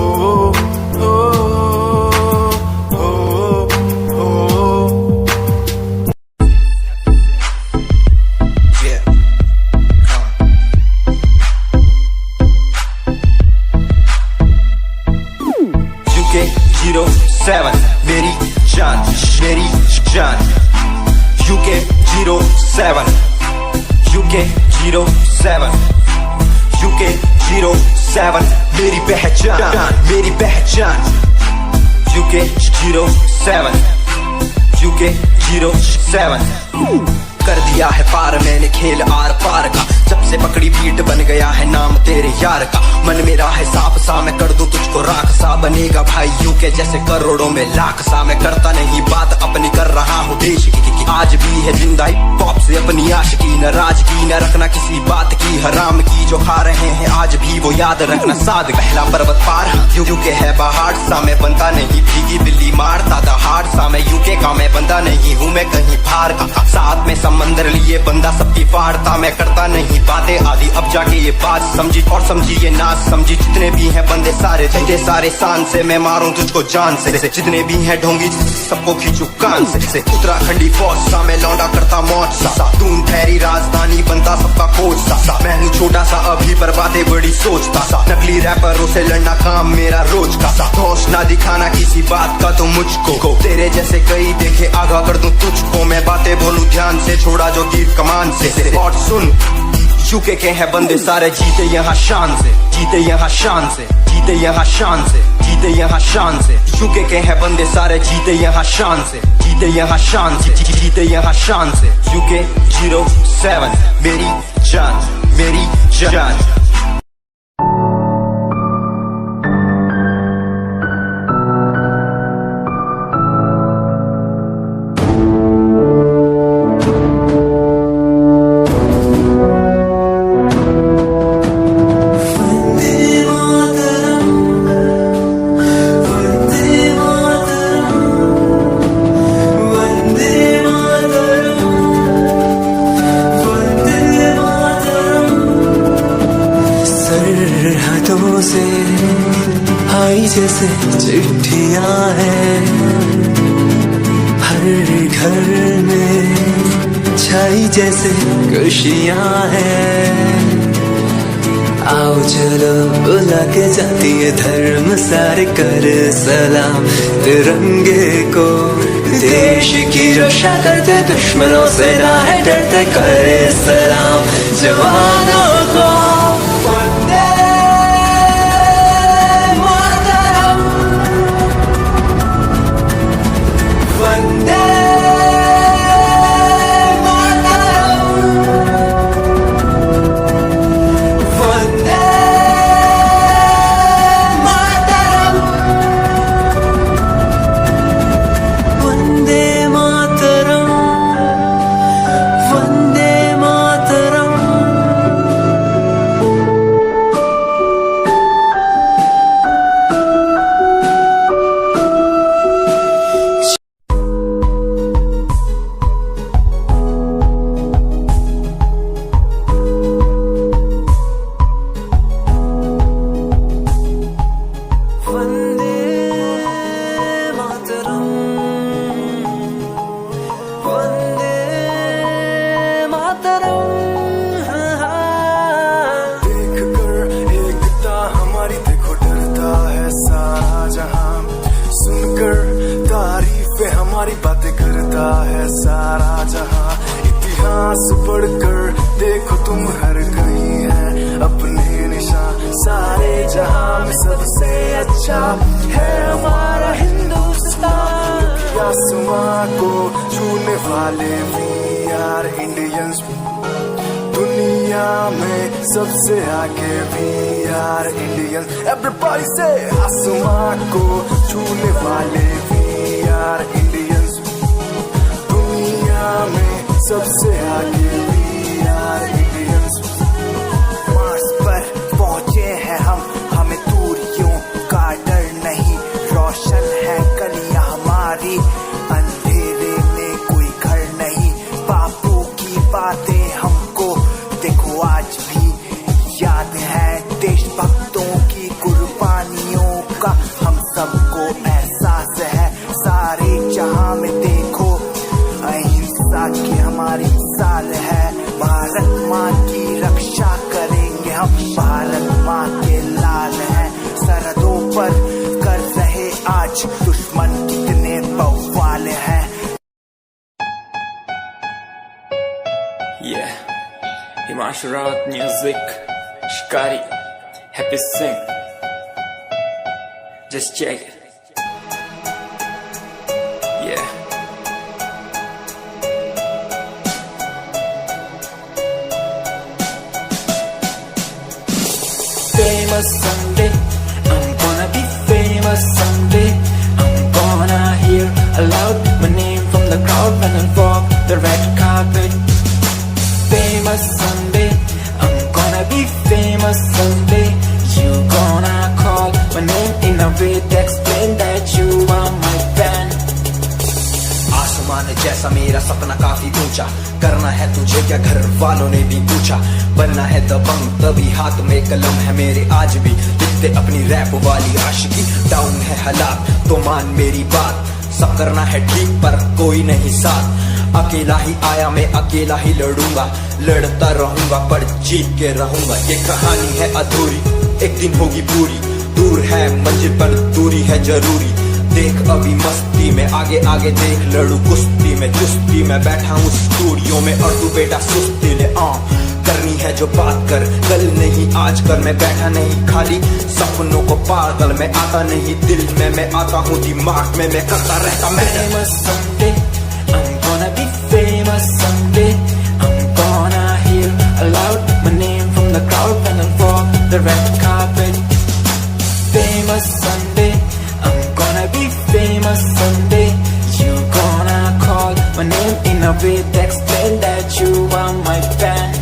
हो हो। UK 07 मेरी जान, मेरी जान। UK 07 UK 07 UK 07 मेरी पहचान, मेरी पहचान। UK 07 UK 07 कर दिया है पार मैंने खेल आर पार का, जब से पकड़ी बीट बन गया है नाम तेरे यार का। मन मेरा है साफ सा, मैं कर दूं तुझको राख सा, बनेगा भाई यूं के जैसे करोड़ों में लाख सा। मैं करता नहीं बात अपनी, कर रहा हूँ देश की, आज भी है जिंदा पॉप से अपनी आशिकी। नाराजगी न रखना किसी बात की, हराम की जो खा रहे हैं आज भी वो याद रखना साद। पहला पर्वत पार यूं के है पहाड़ सा, मैं बनता नहीं भीगी बिल्ली मारता दहाड़ सा। मैं यूके का मैं बंदा नहीं हूँ, मैं कहीं बाहर का, साथ में समंदर लिए बंदा सबकी फाड़ता। मैं करता नहीं बातें आदि, अब जाके ये बात समझी और समझी ये ना समझी। जितने भी हैं बंदे सारे झंडे सारे शान से, मैं मारूं तुझको जान से। जितने भी हैं ढोंगी सबको खींचू कान से। उत्तराखंडी फौज सा मैं लौंडा करता मौज सा, दून ठहरी राजधानी बनता सबका कोच सा। मैं हूँ छोटा सा अभी पर बातें बड़ी सोचता सा, नकली रैपरों से लड़ना काम मेरा रोज का सा। होश ना दिखाना किसी बात का तो मुझको, तेरे जैसे कई देखे आगा कर दूं तुझको। मैं बातें बोलूं ध्यान से, छोड़ा जो तीर कमान से। और सुन यूके के हैं बंदे सारे, जीते यहाँ शान से, जीते यहाँ शान से, जीते यहाँ शान से, जीते यहाँ शान से। यूके के हैं बंदे सारे, जीते यहाँ शान से, जीते यहाँ शान से, जीते यहाँ शान से। यूके 07 मेरी जान, मेरी जान। है, हर घर में छाई जैसे खुशियाँ हैं। आओ चलो बुला के जाती है धर्म सारे कर सलाम तिरंगे को। देश की रक्षा करते दुश्मनों से ना है डरते, करे सलाम जवानों को। वंदे मातरम, वंदे हमारी बातें करता है सारा जहां। इतिहास पढ़कर देखो तुम हर कहीं है अपने निशान। सारे जहां में सबसे अच्छा है हमारा हिंदुस्तान। आसमां को छूने वाले वी आर इंडियंस, दुनिया में सबसे आगे वी आर इंडियंस। एवरीबॉडी से आसमां को छूने वाले वी आर इंडियंस, दुनिया में सबसे आगे वी आर इंडियंस। मार्स पर पहुंचे हैं हम, हमें दूरियों का डर नहीं। रोशन है गलियां हमारी, अंधेरे में कोई घर नहीं। बापू की बातें हमको देखो आज भी याद है। देशभक्तों की कुर्बानियों का हम सबको एहसास है। सारे जहां में देखो अहिंसा की हमारी साल है। भारत माँ की रक्षा करेंगे हम, भारत माँ के लाल हैं। सरहदों पर कर रहे आज दुश्मन कितने बवाल हैं। Yeah, Himanshu Rawat music, Shikari, Happy Singh. Just check it. Yeah. Famous someday, I'm gonna be famous someday. I'm gonna hear aloud my name from the crowd when I walk the red carpet. Famous someday, I'm gonna be famous someday. You gonna call my name in a way to explain that you are my fan. आसमान जैसा मेरा सपना काफी ऊंचा, करना है तुझे क्या घर वालों ने भी पूछा। बनना है दबंग तभी हाथ में कलम है मेरे आज भी, लिखते अपनी रैप वाली आशिकी। डाउन है हालात तो मान मेरी बात, सब करना है ठीक पर कोई नहीं साथ। अकेला ही आया मैं अकेला ही लड़ूंगा, लड़ता रहूंगा पर जीत के रहूंगा। ये कहानी है अधूरी, एक दिन होगी पूरी। दूर है मंजिल पर दूरी है जरूरी। देख अभी मस्ती में आगे आगे देख, लड़ू कुश्ती में चुस्ती में बैठा हूँ स्टूडियो में और तू बेटा सुस्ती ले। करनी है जो बात कर, कल नहीं आज कर। मैं बैठा नहीं खाली सपनों को पागल में आता नहीं, दिल में मैं आता हूँ दिमाग में मैं करता रहता मैं। Famous someday, I'm gonna be famous someday. I'm gonna hear aloud my name from the crowd when I walk the red carpet. Famous someday, I'm gonna be famous someday. You gonna call my name in a way to explain that you are my fan.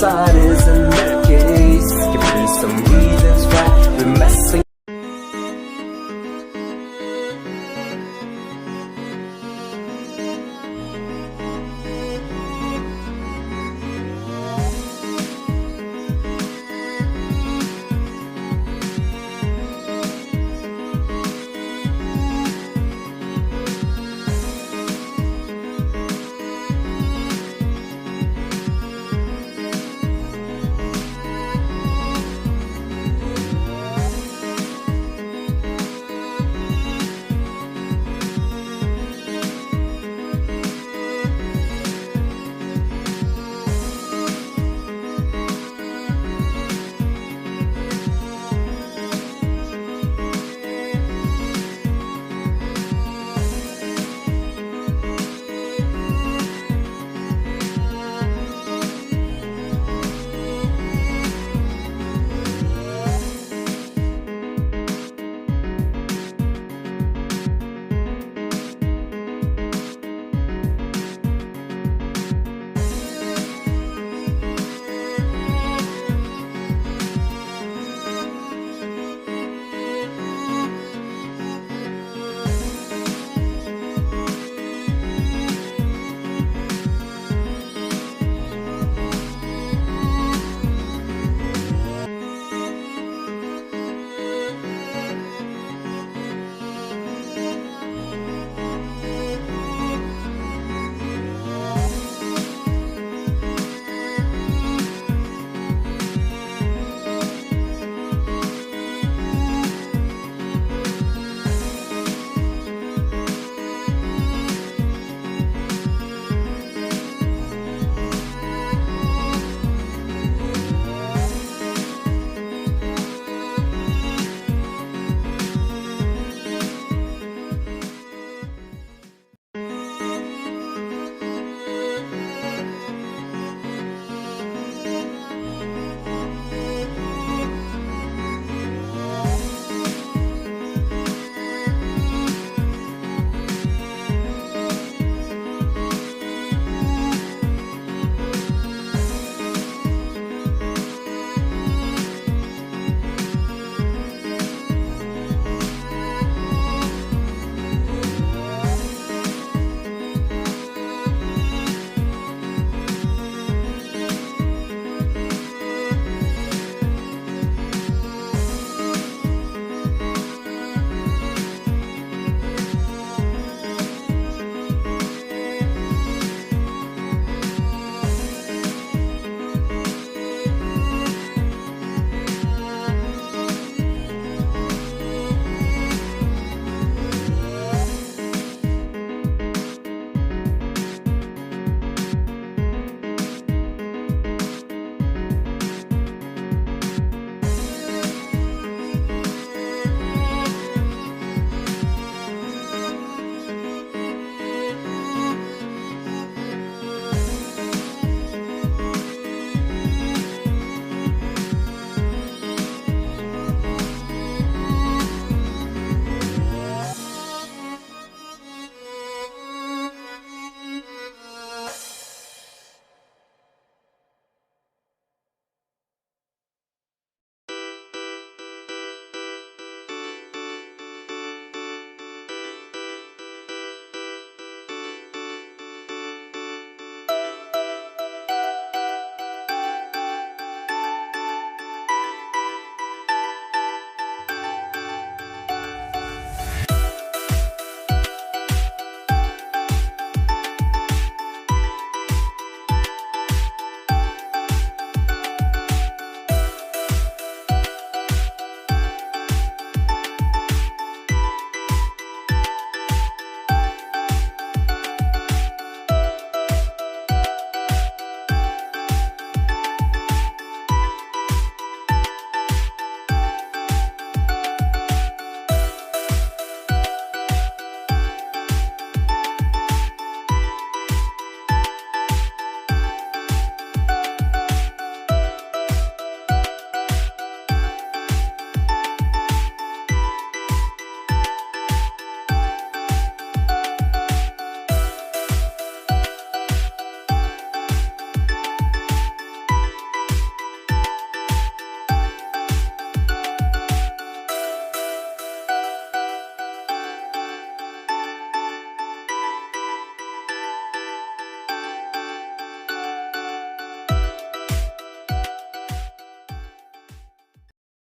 सारे जिंदगी